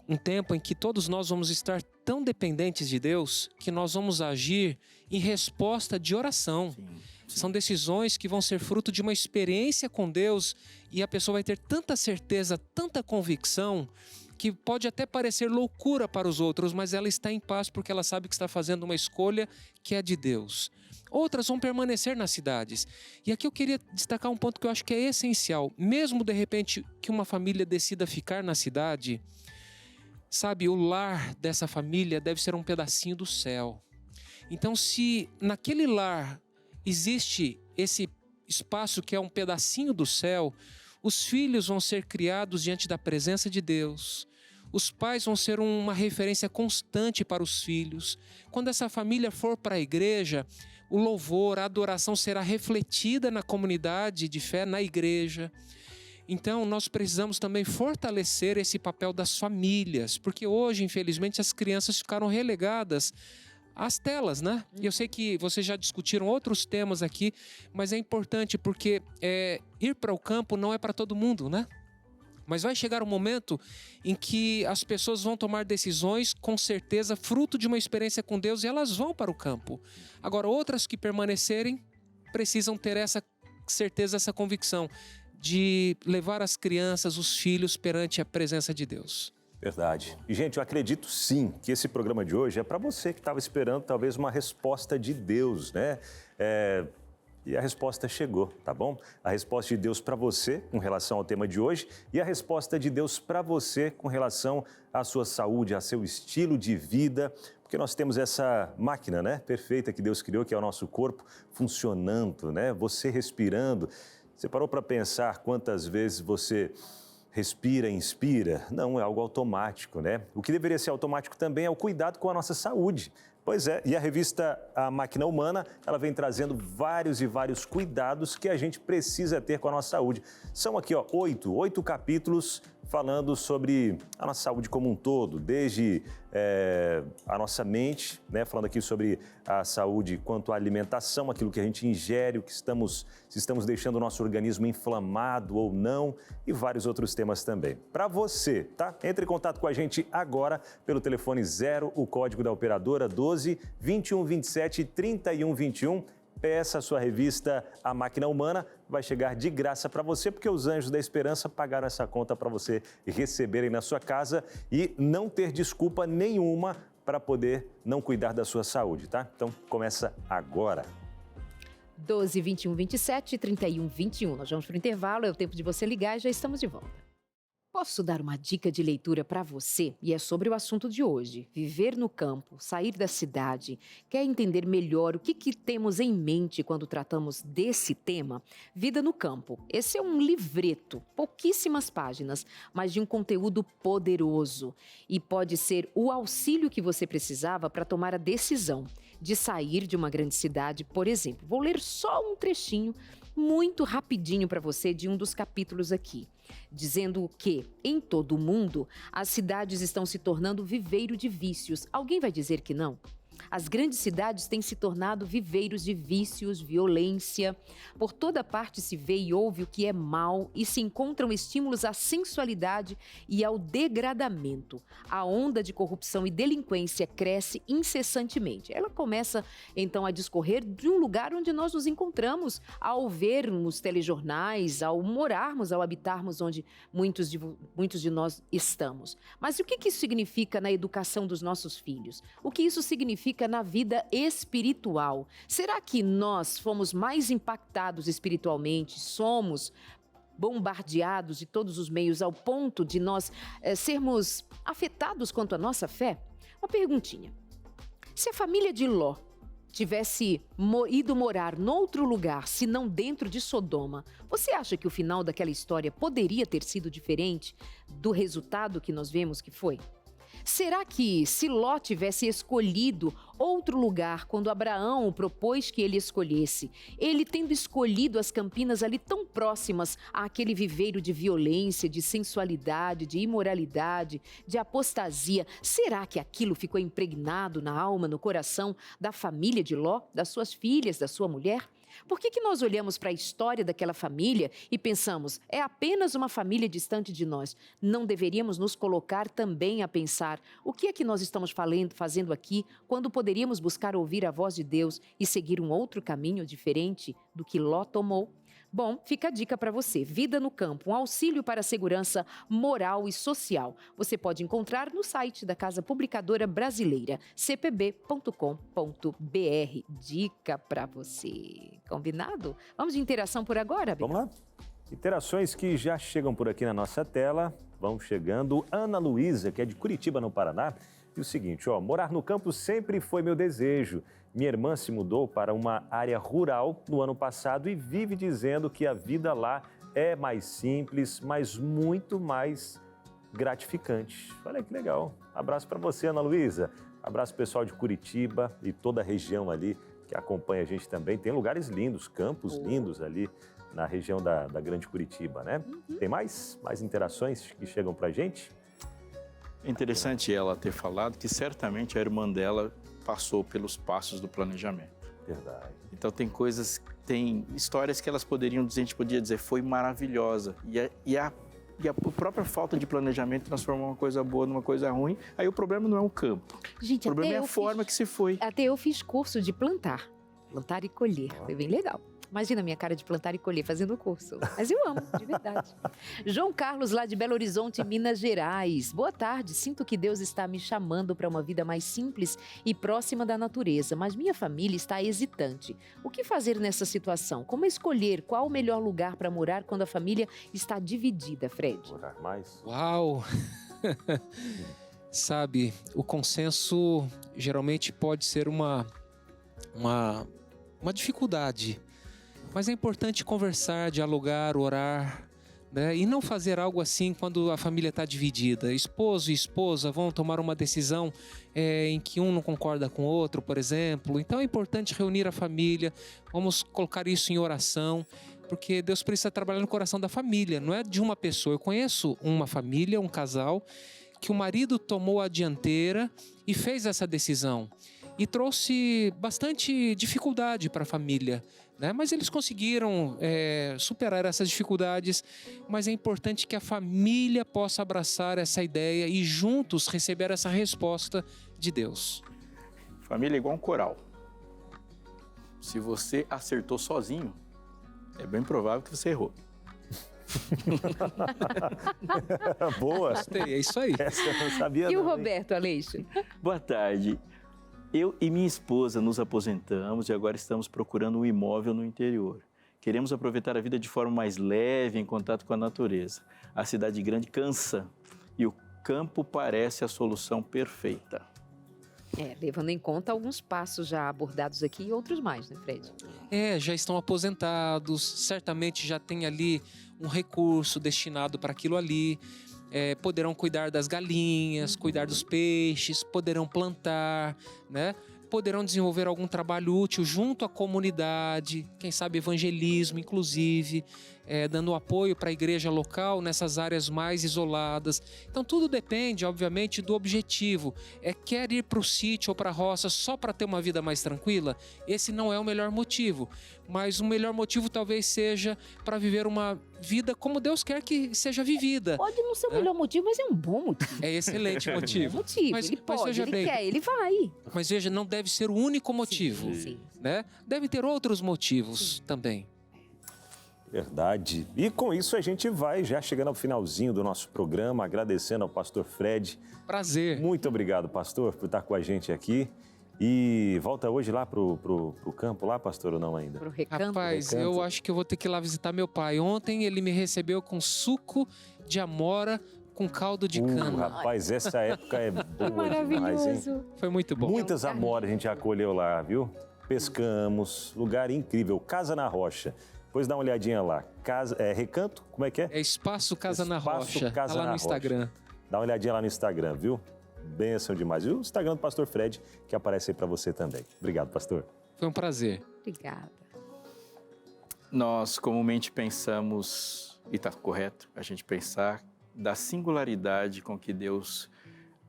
um tempo em que todos nós vamos estar tão dependentes de Deus que nós vamos agir em resposta de oração. Sim. São decisões que vão ser fruto de uma experiência com Deus e a pessoa vai ter tanta certeza, tanta convicção, que pode até parecer loucura para os outros, mas ela está em paz porque ela sabe que está fazendo uma escolha que é de Deus. Outras vão permanecer nas cidades. E aqui eu queria destacar um ponto que eu acho que é essencial. Mesmo de repente que uma família decida ficar na cidade, sabe, o lar dessa família deve ser um pedacinho do céu. Então, se naquele lar existe esse espaço que é um pedacinho do céu, os filhos vão ser criados diante da presença de Deus. Os pais vão ser uma referência constante para os filhos. Quando essa família for para a igreja, o louvor, a adoração será refletida na comunidade de fé, na igreja. Então, nós precisamos também fortalecer esse papel das famílias, porque hoje, infelizmente, as crianças ficaram relegadas às telas, né? E eu sei que vocês já discutiram outros temas aqui, mas é importante porque ir para o campo não é para todo mundo, né? Mas vai chegar um momento em que as pessoas vão tomar decisões, com certeza, fruto de uma experiência com Deus, e elas vão para o campo. Agora, outras que permanecerem precisam ter essa certeza, essa convicção de levar as crianças, os filhos, perante a presença de Deus. Verdade. E, gente, eu acredito sim que esse programa de hoje é para você que estava esperando talvez uma resposta de Deus, né? E a resposta chegou, tá bom? A resposta de Deus para você com relação ao tema de hoje e a resposta de Deus para você com relação à sua saúde, ao seu estilo de vida, porque nós temos essa máquina, né, perfeita que Deus criou, que é o nosso corpo funcionando, né? Você respirando. Você parou para pensar quantas vezes você respira e inspira? Não, é algo automático, né? O que deveria ser automático também é o cuidado com a nossa saúde. Pois é, e a revista A Máquina Humana, ela vem trazendo vários e vários cuidados que a gente precisa ter com a nossa saúde. São aqui, 8 capítulos falando sobre a nossa saúde como um todo, desde a nossa mente, né? Falando aqui sobre a saúde quanto à alimentação, aquilo que a gente ingere, se estamos deixando o nosso organismo inflamado ou não, e vários outros temas também. Para você, tá? Entre em contato com a gente agora pelo telefone 0, o código da operadora 12 21 27 31 21. Peça a sua revista A Máquina Humana, vai chegar de graça para você, porque os Anjos da Esperança pagaram essa conta para você receberem na sua casa e não ter desculpa nenhuma para poder não cuidar da sua saúde, tá? Então, começa agora. 12 21 27 31 21. Nós vamos para o intervalo, é o tempo de você ligar e já estamos de volta. Posso dar uma dica de leitura para você? E é sobre o assunto de hoje. Viver no campo, sair da cidade. Quer entender melhor o que temos em mente quando tratamos desse tema? Vida no Campo. Esse é um livreto, pouquíssimas páginas, mas de um conteúdo poderoso. E pode ser o auxílio que você precisava para tomar a decisão de sair de uma grande cidade, por exemplo. Vou ler só um trechinho muito rapidinho para você de um dos capítulos aqui, dizendo que, em todo o mundo, as cidades estão se tornando viveiro de vícios. Alguém vai dizer que não? As grandes cidades têm se tornado viveiros de vícios, violência. Por toda parte se vê e ouve o que é mal e se encontram estímulos à sensualidade e ao degradamento. A onda de corrupção e delinquência cresce incessantemente. Ela começa, então, a discorrer de um lugar onde nós nos encontramos ao vermos telejornais, ao morarmos, ao habitarmos onde muitos de nós estamos. Mas o que isso significa na educação dos nossos filhos? O que isso significa na vida espiritual? Será que nós fomos mais impactados espiritualmente? Somos bombardeados de todos os meios ao ponto de nós sermos afetados quanto à nossa fé? Uma perguntinha. Se a família de Ló tivesse ido morar noutro lugar, se não dentro de Sodoma, você acha que o final daquela história poderia ter sido diferente do resultado que nós vemos que foi? Será que, se Ló tivesse escolhido outro lugar quando Abraão propôs que ele escolhesse, ele tendo escolhido as campinas ali tão próximas àquele viveiro de violência, de sensualidade, de imoralidade, de apostasia, será que aquilo ficou impregnado na alma, no coração da família de Ló, das suas filhas, da sua mulher? Por que nós olhamos para a história daquela família e pensamos, é apenas uma família distante de nós? Não deveríamos nos colocar também a pensar, o que é que nós estamos fazendo aqui, quando poderíamos buscar ouvir a voz de Deus e seguir um outro caminho diferente do que Ló tomou? Bom, fica a dica para você. Vida no Campo, um auxílio para a segurança moral e social. Você pode encontrar no site da Casa Publicadora Brasileira, cpb.com.br. Dica para você. Combinado? Vamos de interação por agora, Bia? Vamos lá. Interações que já chegam por aqui na nossa tela. Vão chegando. Ana Luísa, que é de Curitiba, no Paraná. E o seguinte, morar no campo sempre foi meu desejo. Minha irmã se mudou para uma área rural no ano passado e vive dizendo que a vida lá é mais simples, mas muito mais gratificante. Olha que legal. Abraço para você, Ana Luísa. Abraço pessoal de Curitiba e toda a região ali que acompanha a gente também. Tem lugares lindos, campos lindos ali na região da Grande Curitiba, né? Tem mais interações que chegam para a gente? É interessante ela ter falado que certamente a irmã dela passou pelos passos do planejamento. Verdade. Então tem histórias que elas poderiam dizer, a gente podia dizer, foi maravilhosa. E a própria falta de planejamento transformou uma coisa boa numa coisa ruim. Aí o problema não é o campo. Gente, o problema é a forma que se foi. Até eu fiz curso de plantar e colher. Foi bem legal. Imagina a minha cara de plantar e colher fazendo o curso. Mas eu amo, de verdade. João Carlos, lá de Belo Horizonte, Minas Gerais. Boa tarde. Sinto que Deus está me chamando para uma vida mais simples e próxima da natureza, mas minha família está hesitante. O que fazer nessa situação? Como escolher qual o melhor lugar para morar quando a família está dividida, Fred? Morar mais? Uau! Sabe, o consenso geralmente pode ser uma dificuldade. Mas é importante conversar, dialogar, orar, né? E não fazer algo assim quando a família está dividida. Esposo e esposa vão tomar uma decisão em que um não concorda com o outro, por exemplo. Então é importante reunir a família, vamos colocar isso em oração. porque Deus precisa trabalhar no coração da família, não é de uma pessoa. Eu conheço uma família, um casal, que o marido tomou a dianteira e fez essa decisão. E trouxe bastante dificuldade para a família, né? Mas eles conseguiram superar essas dificuldades. Mas é importante que a família possa abraçar essa ideia e juntos receber essa resposta de Deus. Família é igual um coral. Se você acertou sozinho, é bem provável que você errou. Boa. Gostei, é isso aí. Essa eu não sabia. E o não, hein? Roberto, Aleixo? Boa tarde. Eu e minha esposa nos aposentamos e agora estamos procurando um imóvel no interior. Queremos aproveitar a vida de forma mais leve, em contato com a natureza. A cidade grande cansa e o campo parece a solução perfeita. Levando em conta alguns passos já abordados aqui e outros mais, né, Fred? Já estão aposentados, certamente já tem ali um recurso destinado para aquilo ali. Poderão cuidar das galinhas, cuidar dos peixes, poderão plantar, né? Poderão desenvolver algum trabalho útil junto à comunidade, quem sabe evangelismo, inclusive, dando apoio para a igreja local nessas áreas mais isoladas. Então tudo depende, obviamente, do objetivo. Quer ir para o sítio ou para a roça só para ter uma vida mais tranquila? Esse não é o melhor motivo, mas o melhor motivo talvez seja para viver uma vida como Deus quer que seja vivida. Pode não ser o melhor motivo, mas é um bom motivo. É excelente motivo. Ele pode, veja ele bem, quer, ele vai. Mas veja, não deve ser o único motivo, Sim. né? Deve ter outros motivos também. Verdade. E com isso a gente vai já chegando ao finalzinho do nosso programa, agradecendo ao pastor Fred. Prazer. Muito obrigado, pastor, por estar com a gente aqui. E volta hoje lá pro campo lá, pastor, ou não ainda? Pro recanto. Rapaz, Recanto. eu acho que eu vou ter que ir lá visitar meu pai. Ontem ele me recebeu com suco de amora com caldo de cana. Rapaz, essa época é boa demais, hein? Foi muito bom. Muitas amoras a gente acolheu lá, viu? Pescamos, lugar incrível, Casa na Rocha. Depois dá uma olhadinha lá. Recanto, como é que é? É Espaço Casa na Espaço Rocha. Casa Tá lá na no Instagram. Rocha. Dá uma olhadinha lá no Instagram, viu? Bênção demais. E o Instagram do pastor Fred, que aparece aí para você também. Obrigado, pastor. Foi um prazer. Obrigada. Nós comumente pensamos, e está correto a gente pensar, da singularidade com que Deus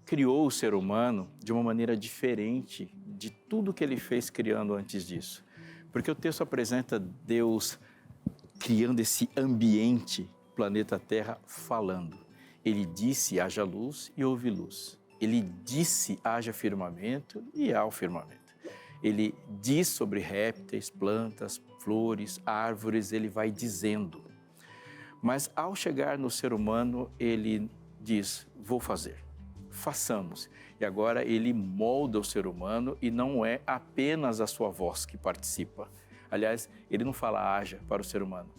criou o ser humano de uma maneira diferente de tudo que ele fez criando antes disso. Porque o texto apresenta Deus criando esse ambiente, planeta Terra, falando. Ele disse, haja luz e houve luz. Ele disse, haja firmamento e há o firmamento. Ele diz sobre répteis, plantas, flores, árvores, ele vai dizendo. Mas ao chegar no ser humano, ele diz, vou fazer, façamos. E agora ele molda o ser humano e não é apenas a sua voz que participa. Aliás, ele não fala haja para o ser humano.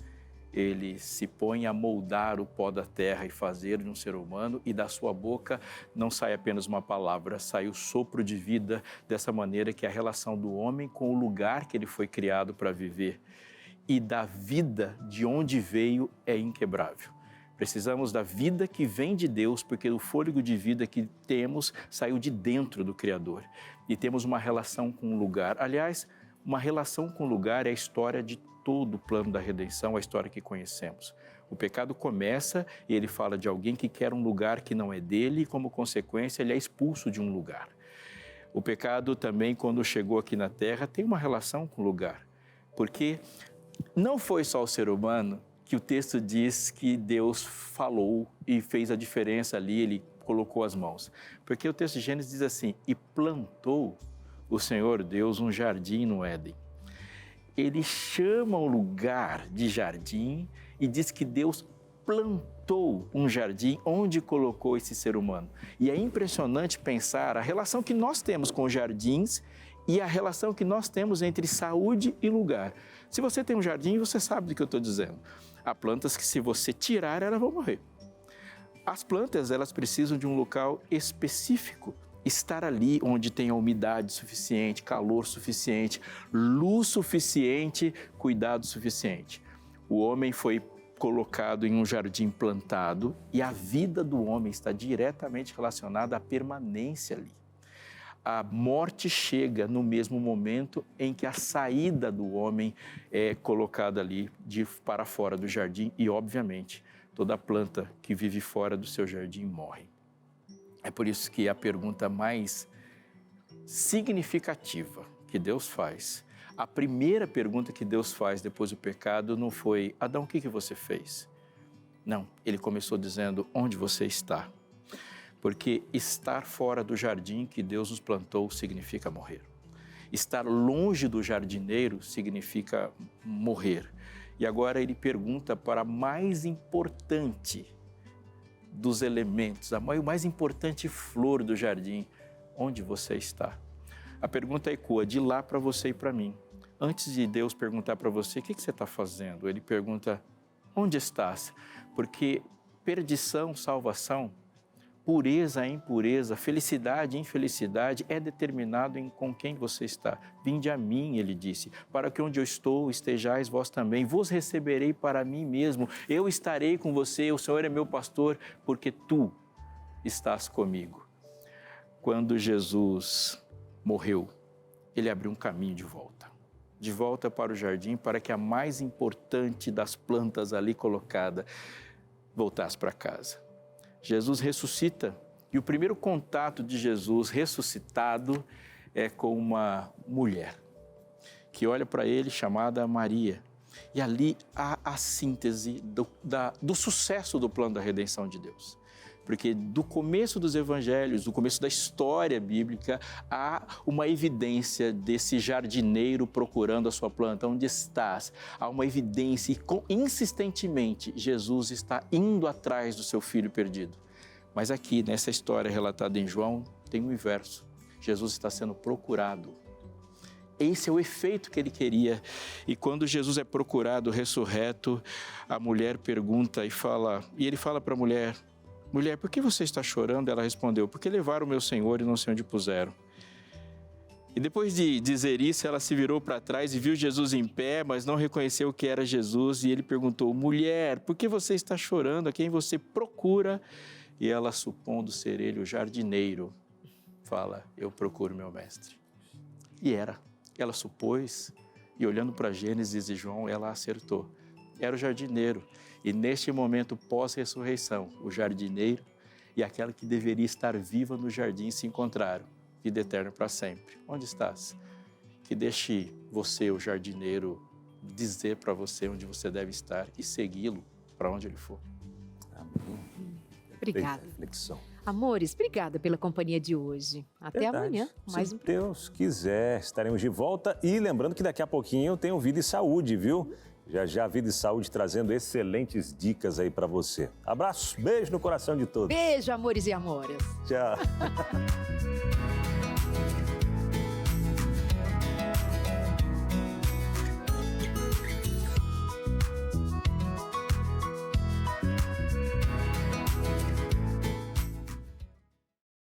Ele se põe a moldar o pó da terra e fazer de um ser humano, e da sua boca não sai apenas uma palavra, sai o sopro de vida, dessa maneira que a relação do homem com o lugar que ele foi criado para viver e da vida de onde veio é inquebrável. Precisamos da vida que vem de Deus, porque o fôlego de vida que temos saiu de dentro do Criador. E temos uma relação com o lugar. Aliás, uma relação com o lugar é a história de todo o plano da redenção, a história que conhecemos. O pecado começa e ele fala de alguém que quer um lugar que não é dele e, como consequência, ele é expulso de um lugar. O pecado também, quando chegou aqui na Terra, tem uma relação com o lugar. Porque não foi só o ser humano que o texto diz que Deus falou e fez a diferença ali, ele colocou as mãos. Porque o texto de Gênesis diz assim, e plantou o Senhor Deus um jardim no Éden. Ele chama o lugar de jardim e diz que Deus plantou um jardim onde colocou esse ser humano. E é impressionante pensar a relação que nós temos com os jardins e a relação que nós temos entre saúde e lugar. Se você tem um jardim, você sabe do que eu estou dizendo. Há plantas que, se você tirar, elas vão morrer. As plantas, elas precisam de um local específico. Estar ali onde tem a umidade suficiente, calor suficiente, luz suficiente, cuidado suficiente. O homem foi colocado em um jardim plantado e a vida do homem está diretamente relacionada à permanência ali. A morte chega no mesmo momento em que a saída do homem é colocada ali para fora do jardim e, obviamente, toda planta que vive fora do seu jardim morre. É por isso que a pergunta mais significativa que Deus faz, a primeira pergunta que Deus faz depois do pecado não foi: Adão, o que você fez? Não, ele começou dizendo: onde você está? Porque estar fora do jardim que Deus nos plantou significa morrer. Estar longe do jardineiro significa morrer. E agora ele pergunta para a mais importante dos elementos, a mais importante flor do jardim: onde você está? A pergunta ecoa de lá para você e para mim. Antes de Deus perguntar para você: o que você está fazendo? Ele pergunta: onde estás? Porque perdição, salvação, pureza, impureza, felicidade, infelicidade é determinado em com quem você está. Vinde a mim, ele disse, para que onde eu estou estejais vós também. Vos receberei para mim mesmo. Eu estarei com você, o Senhor é meu pastor, porque tu estás comigo. Quando Jesus morreu, ele abriu um caminho de volta para o jardim, para que a mais importante das plantas ali colocada voltasse para casa. Jesus ressuscita e o primeiro contato de Jesus ressuscitado é com uma mulher que olha para ele, chamada Maria. E ali há a síntese do sucesso do plano da redenção de Deus. Porque do começo dos evangelhos, do começo da história bíblica, há uma evidência desse jardineiro procurando a sua planta. Onde estás? Há uma evidência e insistentemente Jesus está indo atrás do seu filho perdido. Mas aqui, nessa história relatada em João, tem um inverso. Jesus está sendo procurado. Esse é o efeito que ele queria. E quando Jesus é procurado, ressurreto, a mulher pergunta e ele fala para a mulher: mulher, por que você está chorando? Ela respondeu: porque levaram o meu Senhor e não sei onde puseram. E depois de dizer isso, ela se virou para trás e viu Jesus em pé, mas não reconheceu que era Jesus. E ele perguntou: mulher, por que você está chorando? A quem você procura? E ela, supondo ser ele o jardineiro, fala: eu procuro meu mestre. E ela supôs, e olhando para Gênesis e João, ela acertou. Era o jardineiro. E neste momento pós-ressurreição, o jardineiro e aquela que deveria estar viva no jardim se encontraram. Vida eterna para sempre. Onde estás? Que deixe você, o jardineiro, dizer para você onde você deve estar e segui-lo para onde ele for. Amém. Obrigada. Reflexão. Amores, obrigada pela companhia de hoje. Até amanhã. Se Deus quiser, estaremos de volta. E lembrando que daqui a pouquinho eu tenho Vida e Saúde, viu? Já Vida e Saúde trazendo excelentes dicas aí para você. Abraço, beijo no coração de todos. Beijo, amores e amoras. Tchau.